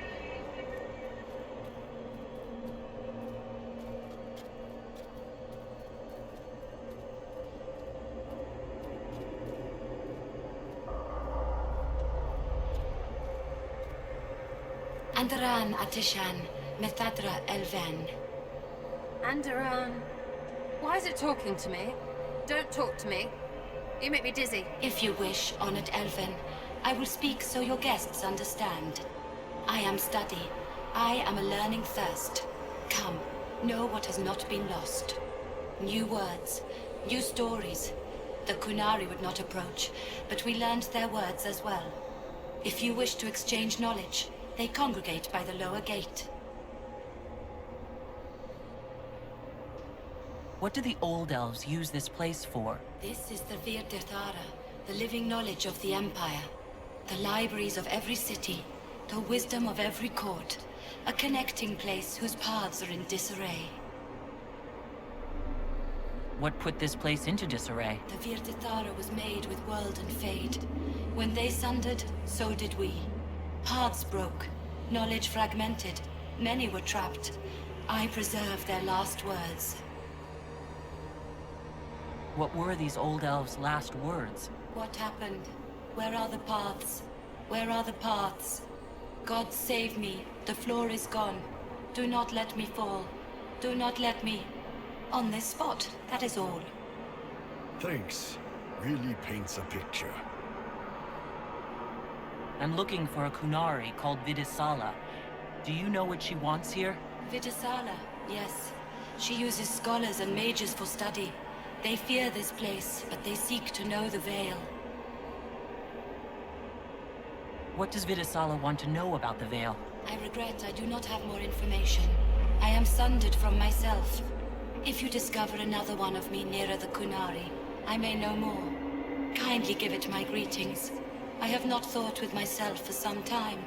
Andaran Atishan, Methadra Elven. Andaran. Why is it talking to me? Don't talk to me. You make me dizzy. If you wish, honored Elven, I will speak so your guests understand. I am study. I am a learning thirst. Come, know what has not been lost. New words, new stories. The Kunari would not approach, but we learned their words as well. If you wish to exchange knowledge, they congregate by the lower gate. What do the Old Elves use this place for? This is the Vir Dirthara, the living knowledge of the Empire. The libraries of every city, the wisdom of every court. A connecting place whose paths are in disarray. What put this place into disarray? The Vir Dirthara was made with world and fade. When they sundered, so did we. Paths broke, knowledge fragmented, many were trapped. I preserved their last words. What were these Old Elves' last words? What happened? Where are the paths? Where are the paths? God save me, the floor is gone. Do not let me fall. Do not let me... On this spot, that is all. Thanks. Really paints a picture. I'm looking for a Kunari called Vidisala. Do you know what she wants here? Vidisala, yes. She uses scholars and mages for study. They fear this place, but they seek to know the Veil. What does Vidisala want to know about the Veil? I regret I do not have more information. I am sundered from myself. If you discover another one of me nearer the Kunari, I may know more. Kindly give it my greetings. I have not thought with myself for some time.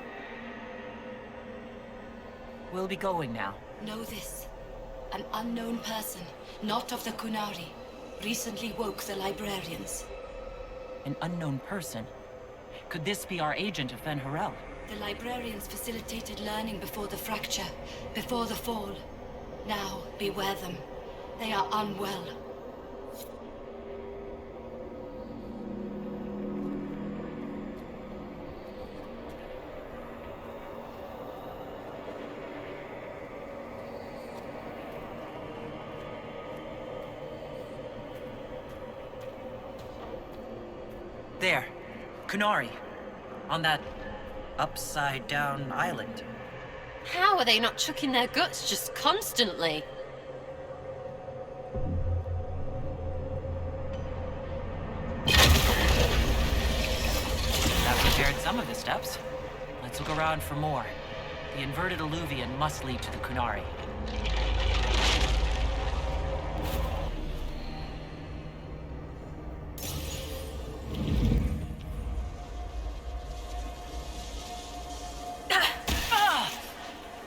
We'll be going now. Know this. An unknown person, not of the Kunari, recently woke the librarians. An unknown person? Could this be our agent of Fen'Harel? The librarians facilitated learning before the fracture, before the fall. Now, beware them. They are unwell. There. Kunari. On that upside-down island. How are they not chucking their guts just constantly? That repaired some of the steps. Let's look around for more. The inverted alluvion must lead to the Kunari.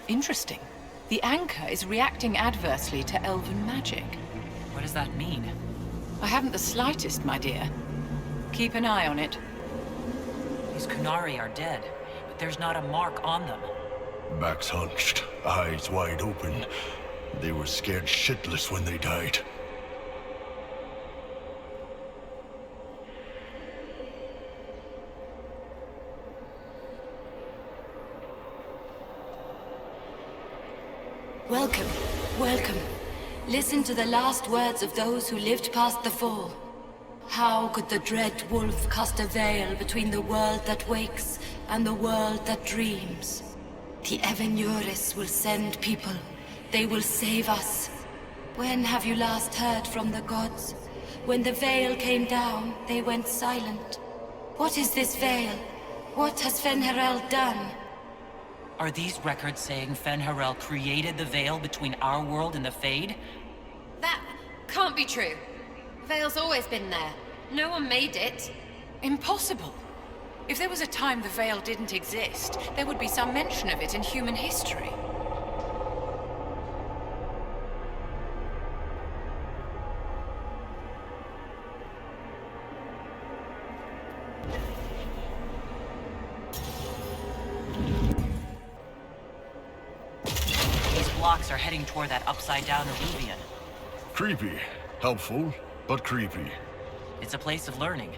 Interesting. The anchor is reacting adversely to elven magic. What does that mean? I haven't the slightest, my dear. Keep an eye on it. These Kunari are dead, but there's not a mark on them. Backs hunched, eyes wide open. They were scared shitless when they died. Welcome, welcome. Listen to the last words of those who lived past the fall. How could the dread wolf cast a veil between the world that wakes and the world that dreams? The Evenuris will send people. They will save us. When have you last heard from the gods? When the veil came down, they went silent. What is this veil? What has Fen'Harel done? Are these records saying Fen'Harel created the veil between our world and the Fade? That can't be true. Veil's always been there. No one made it. Impossible. If there was a time the Veil didn't exist, there would be some mention of it in human history. flocks are heading toward that upside-down alluvion. Creepy. Helpful, but creepy. It's a place of learning.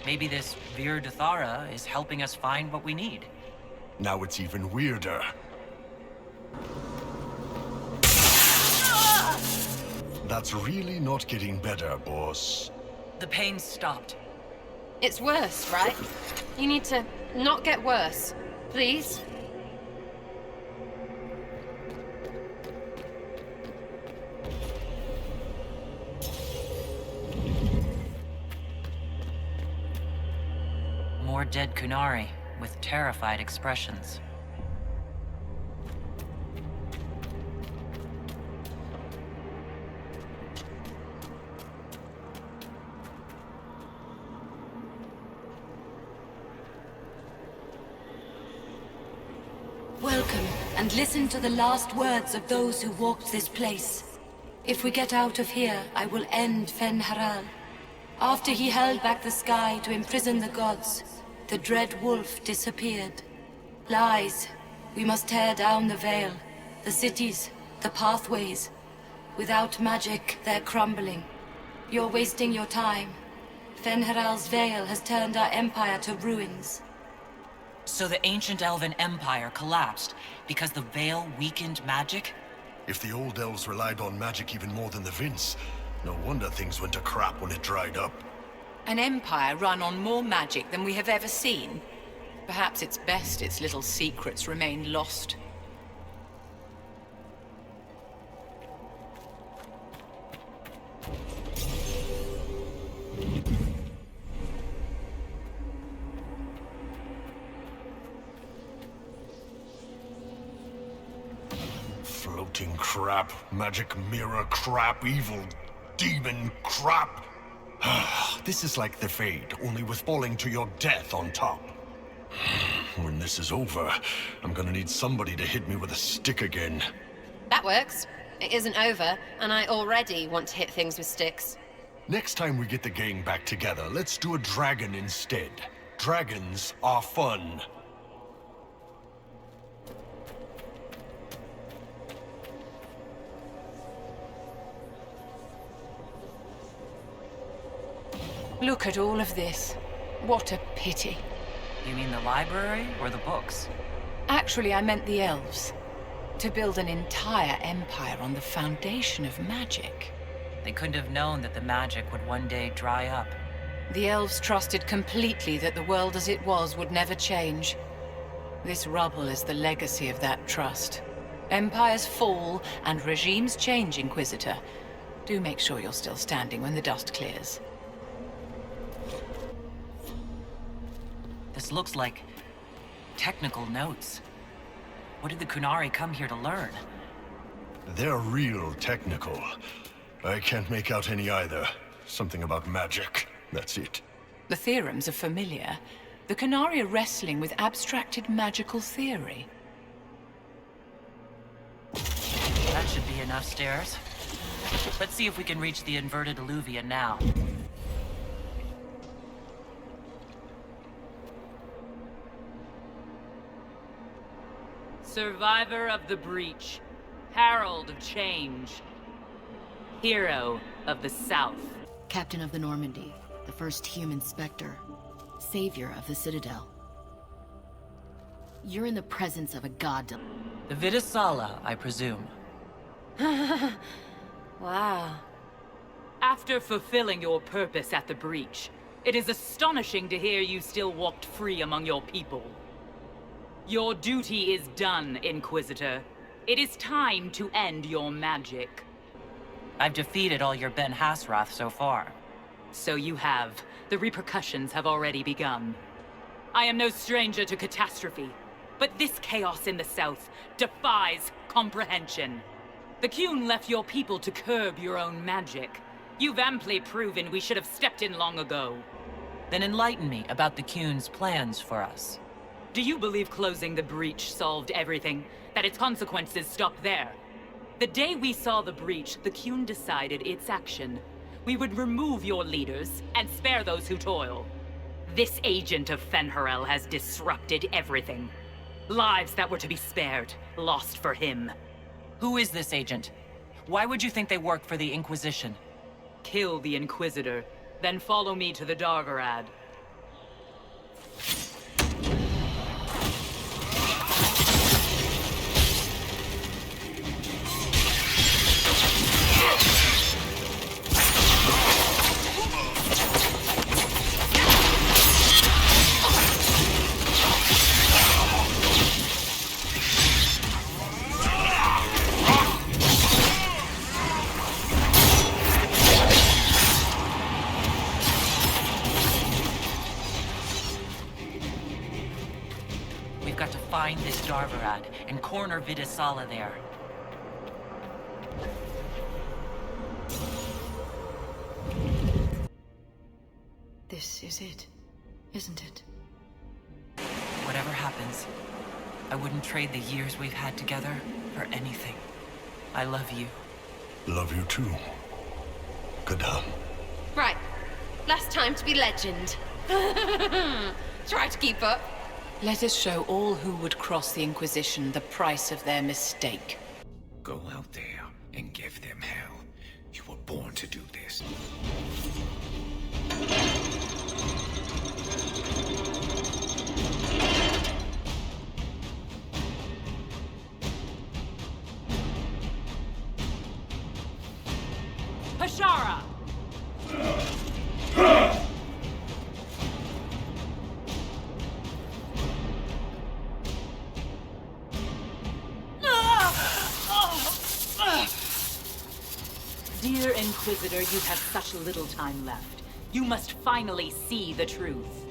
Maybe this Vir Dathara is helping us find what we need. Now it's even weirder. That's really not getting better, boss. The pain stopped. It's worse, right? You need to not get worse. Please? More dead Kunari, with terrified expressions. Welcome, and listen to the last words of those who walked this place. If we get out of here, I will end Fen'Haral. After he held back the sky to imprison the gods, the dread wolf disappeared. Lies. We must tear down the veil, the cities, the pathways. Without magic, they're crumbling. You're wasting your time. Fen'Haral's veil has turned our empire to ruins. So the ancient elven empire collapsed because the veil weakened magic? If the old elves relied on magic even more than the Vince, no wonder things went to crap when it dried up. An empire run on more magic than we have ever seen. Perhaps it's best its little secrets remain lost. Floating crap, magic mirror crap, evil demon crap. This is like the Fade, only with falling to your death on top. When this is over, I'm gonna need somebody to hit me with a stick again. That works. It isn't over, and I already want to hit things with sticks. Next time we get the gang back together, let's do a dragon instead. Dragons are fun. Look at all of this. What a pity. You mean the library or the books? Actually, I meant the elves. To build an entire empire on the foundation of magic. They couldn't have known that the magic would one day dry up. The elves trusted completely that the world as it was would never change. This rubble is the legacy of that trust. Empires fall and regimes change, Inquisitor. Do make sure you're still standing when the dust clears. This looks like technical notes. What did the Kunari come here to learn? They're real technical. I can't make out any either. Something about magic. That's it. The theorems are familiar. The Kunari are wrestling with abstracted magical theory. That should be enough stairs. Let's see if we can reach the inverted alluvion now. Survivor of the breach, herald of change, hero of the South. Captain of the Normandy, the first human Spectre, savior of the Citadel. You're in the presence of a god. The Vidasala, I presume. Wow. After fulfilling your purpose at the breach, it is astonishing to hear you still walked free among your people. Your duty is done, Inquisitor. It is time to end your magic. I've defeated all your Ben Hasrath so far. So you have. The repercussions have already begun. I am no stranger to catastrophe, but this chaos in the South defies comprehension. The Qun left your people to curb your own magic. You've amply proven we should have stepped in long ago. Then enlighten me about the Qun's plans for us. Do you believe closing the breach solved everything? That its consequences stopped there? The day we saw the breach, the Qun decided its action. We would remove your leaders and spare those who toil. This agent of Fen'Haral has disrupted everything. Lives that were to be spared, lost for him. Who is this agent? Why would you think they work for the Inquisition? Kill the Inquisitor, then follow me to the Dargarad. Find this Dargarad and corner Vidisala there. This is it, isn't it? Whatever happens, I wouldn't trade the years we've had together for anything. I love you. Love you too. Gadam. Right. Last time to be legend. Try to keep up. Let us show all who would cross the Inquisition the price of their mistake. Go out there and give them hell. You were born to do this. Hashara! Dear Inquisitor, you have such little time left. You must finally see the truth.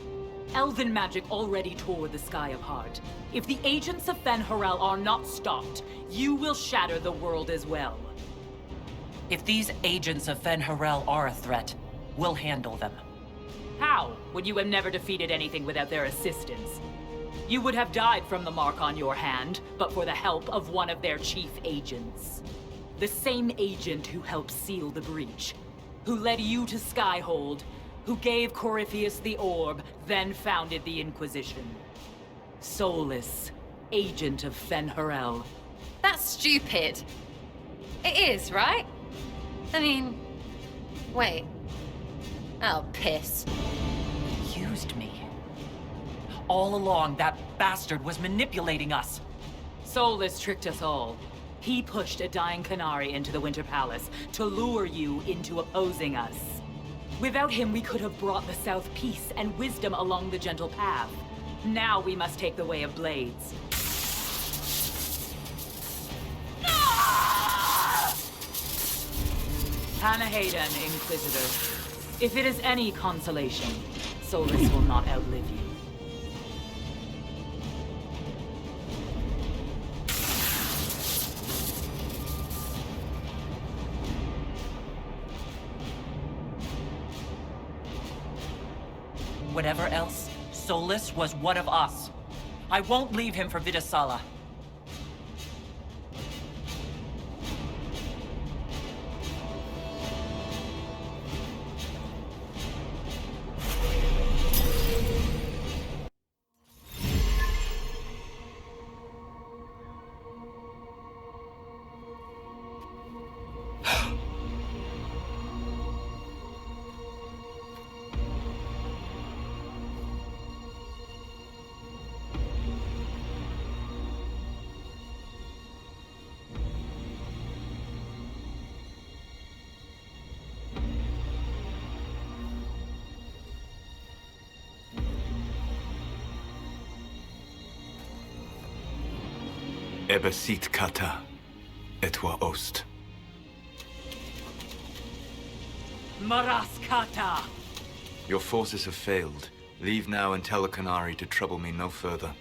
Elven magic already tore the sky apart. If the agents of Fen'Harel are not stopped, you will shatter the world as well. If these agents of Fen'Harel are a threat, we'll handle them. How, when you have never defeated anything without their assistance? You would have died from the mark on your hand, but for the help of one of their chief agents. The same agent who helped seal the breach, who led you to Skyhold, who gave Corypheus the orb, then founded the Inquisition. Solas, agent of Fen'Harel. That's stupid. It is, right? I mean... Wait. Oh, piss. Used me. All along, that bastard was manipulating us. Solas tricked us all. He pushed a dying Qunari into the Winter Palace to lure you into opposing us. Without him, we could have brought the South peace and wisdom along the gentle path. Now we must take the way of blades. Hanahadan, Inquisitor. If it is any consolation, Solas will not outlive you. Whatever else, Solas was one of us. I won't leave him for Vidisala. Ebesit kata, etwa ost. Maraskata! Your forces have failed. Leave now and tell the Qunari to trouble me no further.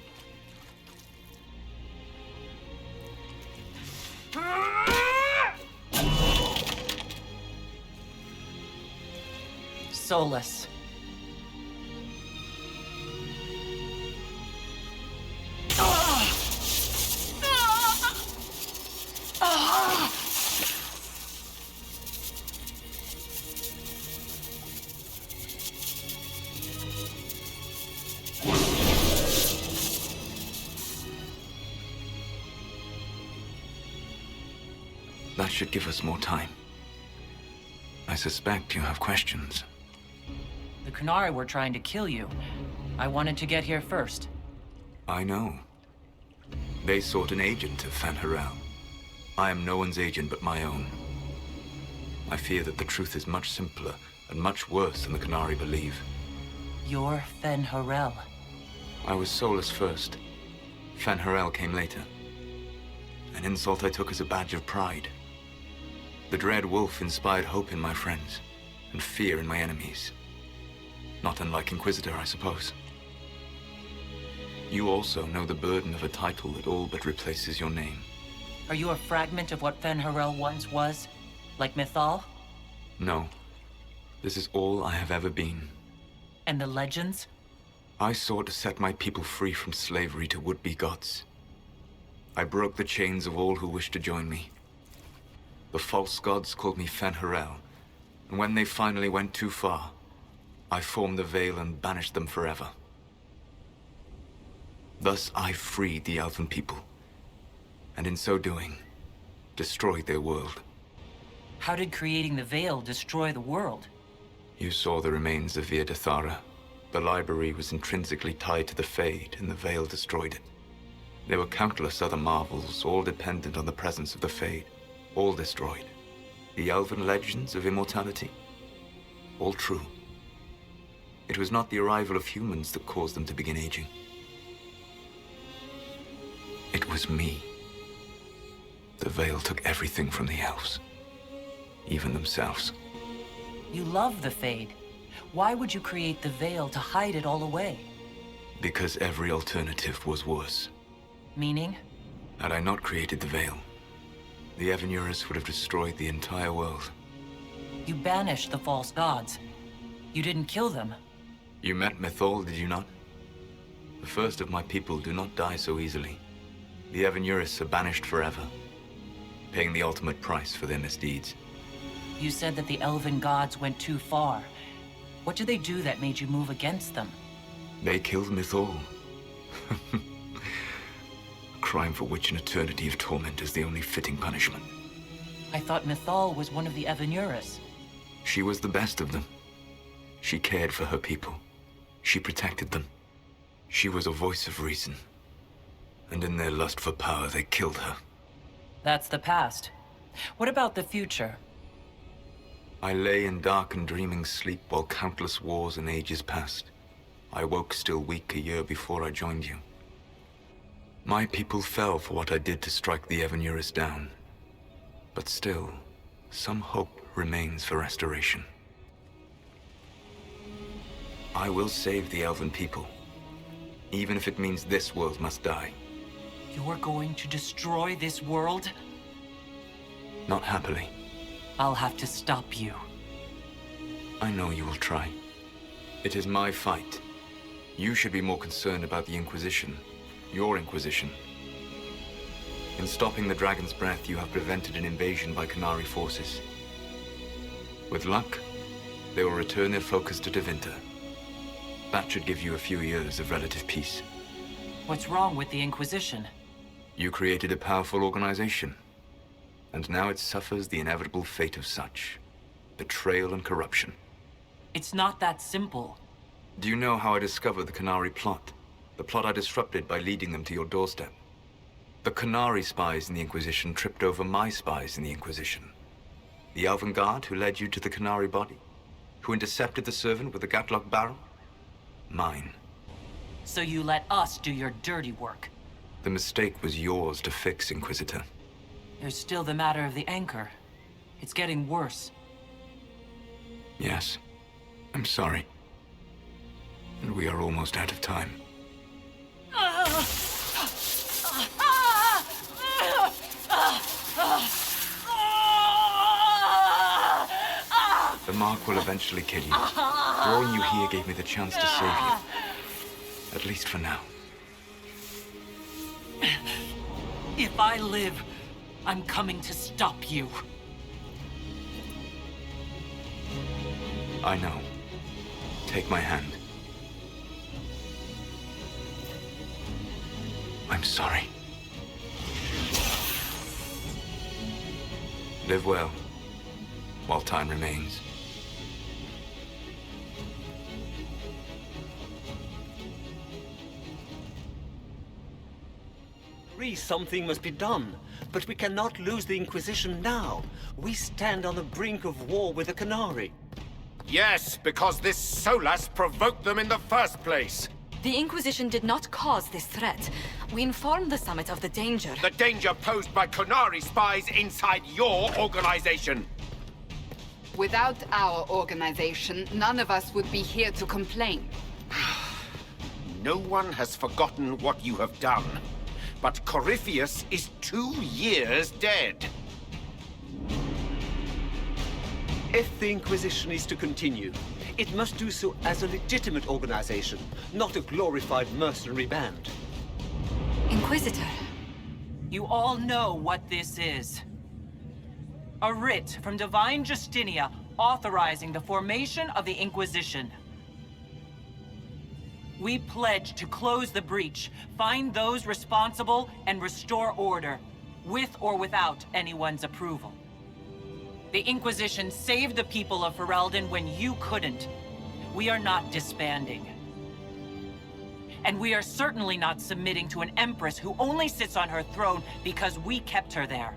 Solas. That should give us more time. I suspect you have questions. The Qunari were trying to kill you. I wanted to get here first. I know. They sought an agent of Phan'Harel. I am no one's agent but my own. I fear that the truth is much simpler and much worse than the Qunari believe. You're Phan'Harel. I was Solas first. Phan'Harel came later. An insult I took as a badge of pride. The Dread Wolf inspired hope in my friends, and fear in my enemies. Not unlike Inquisitor, I suppose. You also know the burden of a title that all but replaces your name. Are you a fragment of what Phan'Harel once was? Like Mythal? No. This is all I have ever been. And the legends? I sought to set my people free from slavery to would-be gods. I broke the chains of all who wished to join me. The false gods called me Phan'Harel, and when they finally went too far, I formed the Veil and banished them forever. Thus I freed the Elven people, and in so doing, destroyed their world. How did creating the Veil destroy the world? You saw the remains of Via Dathara. The library was intrinsically tied to the Fade, and the Veil destroyed it. There were countless other marvels, all dependent on the presence of the Fade, all destroyed. The Elven legends of immortality, all true. It was not the arrival of humans that caused them to begin aging. It was me. The Veil took everything from the elves, even themselves. You love the Fade. Why would you create the Veil to hide it all away? Because every alternative was worse. Meaning? Had I not created the Veil, the Evanurus would have destroyed the entire world. You banished the false gods. You didn't kill them. You met Mythal, did you not? The first of my people do not die so easily. The Evanurus are banished forever, paying the ultimate price for their misdeeds. You said that the elven gods went too far. What did they do that made you move against them? They killed Mythal. A crime for which an eternity of torment is the only fitting punishment. I thought Mythal was one of the Evanurus. She was the best of them. She cared for her people. She protected them. She was a voice of reason. And in their lust for power, they killed her. That's the past. What about the future? I lay in dark and dreaming sleep while countless wars and ages passed. I woke still weak a year before I joined you. My people fell for what I did to strike the Evanurus down. But still, some hope remains for restoration. I will save the Elven people, even if it means this world must die. You're going to destroy this world? Not happily. I'll have to stop you. I know you will try. It is my fight. You should be more concerned about the Inquisition. Your Inquisition. In stopping the Dragon's Breath, you have prevented an invasion by Qunari forces. With luck, they will return their focus to Tevinter. That should give you a few years of relative peace. What's wrong with the Inquisition? You created a powerful organization, and now it suffers the inevitable fate of such. Betrayal and corruption. It's not that simple. Do you know how I discovered the Qunari plot? The plot I disrupted by leading them to your doorstep. The Qunari spies in the Inquisition tripped over my spies in the Inquisition. The Elven Guard who led you to the Qunari body? Who intercepted the servant with the Gatlock barrel? Mine. So you let us do your dirty work. The mistake was yours to fix, Inquisitor. There's still the matter of the anchor. It's getting worse. Yes. I'm sorry. And we are almost out of time. The mark will eventually kill you. Drawing you here gave me the chance to save you. At least for now. If I live, I'm coming to stop you. I know. Take my hand. I'm sorry. Live well, while time remains. Something must be done, but we cannot lose the Inquisition now. We stand on the brink of war with the Canary. Yes, because this Solas provoked them in the first place. The Inquisition did not cause this threat. We informed the Summit of the danger. The danger posed by Canary spies inside your organization. Without our organization, none of us would be here to complain. No one has forgotten what you have done. But Corypheus is 2 years dead. If the Inquisition is to continue, it must do so as a legitimate organization, not a glorified mercenary band. Inquisitor. You all know what this is. A writ from Divine Justinia authorizing the formation of the Inquisition. We pledge to close the breach, find those responsible, and restore order, with or without anyone's approval. The Inquisition saved the people of Ferelden when you couldn't. We are not disbanding. And we are certainly not submitting to an empress who only sits on her throne because we kept her there.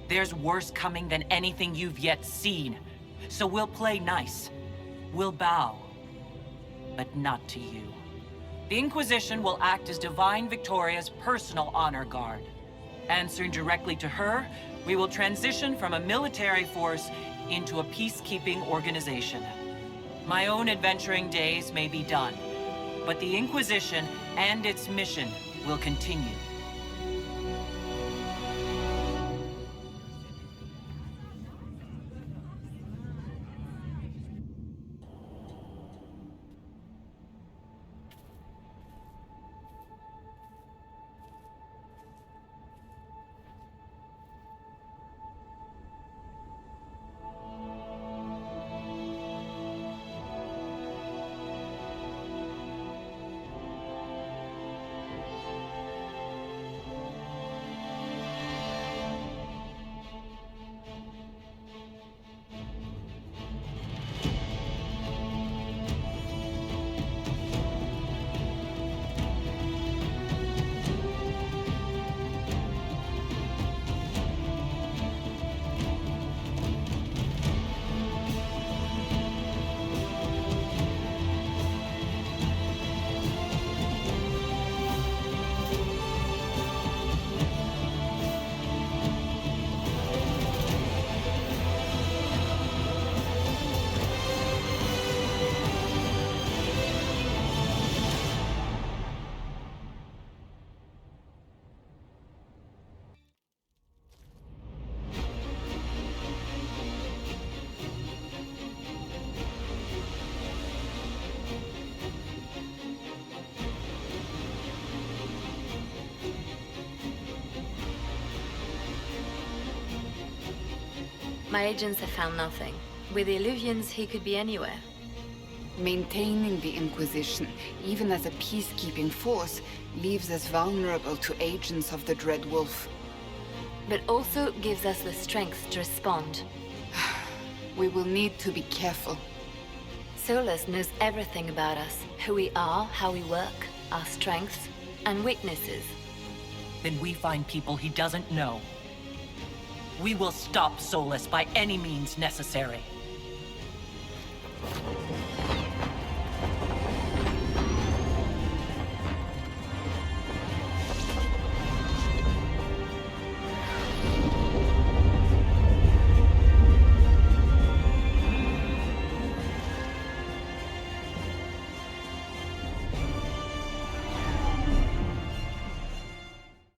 There's worse coming than anything you've yet seen. So we'll play nice. We'll bow. But not to you. The Inquisition will act as Divine Victoria's personal honor guard. Answering directly to her, we will transition from a military force into a peacekeeping organization. My own adventuring days may be done, but the Inquisition and its mission will continue. My agents have found nothing. With the Illuvians, he could be anywhere. Maintaining the Inquisition, even as a peacekeeping force, leaves us vulnerable to agents of the Dread Wolf. But also gives us the strength to respond. We will need to be careful. Solas knows everything about us. Who we are, how we work, our strengths, and weaknesses. Then we find people he doesn't know. We will stop Solas by any means necessary.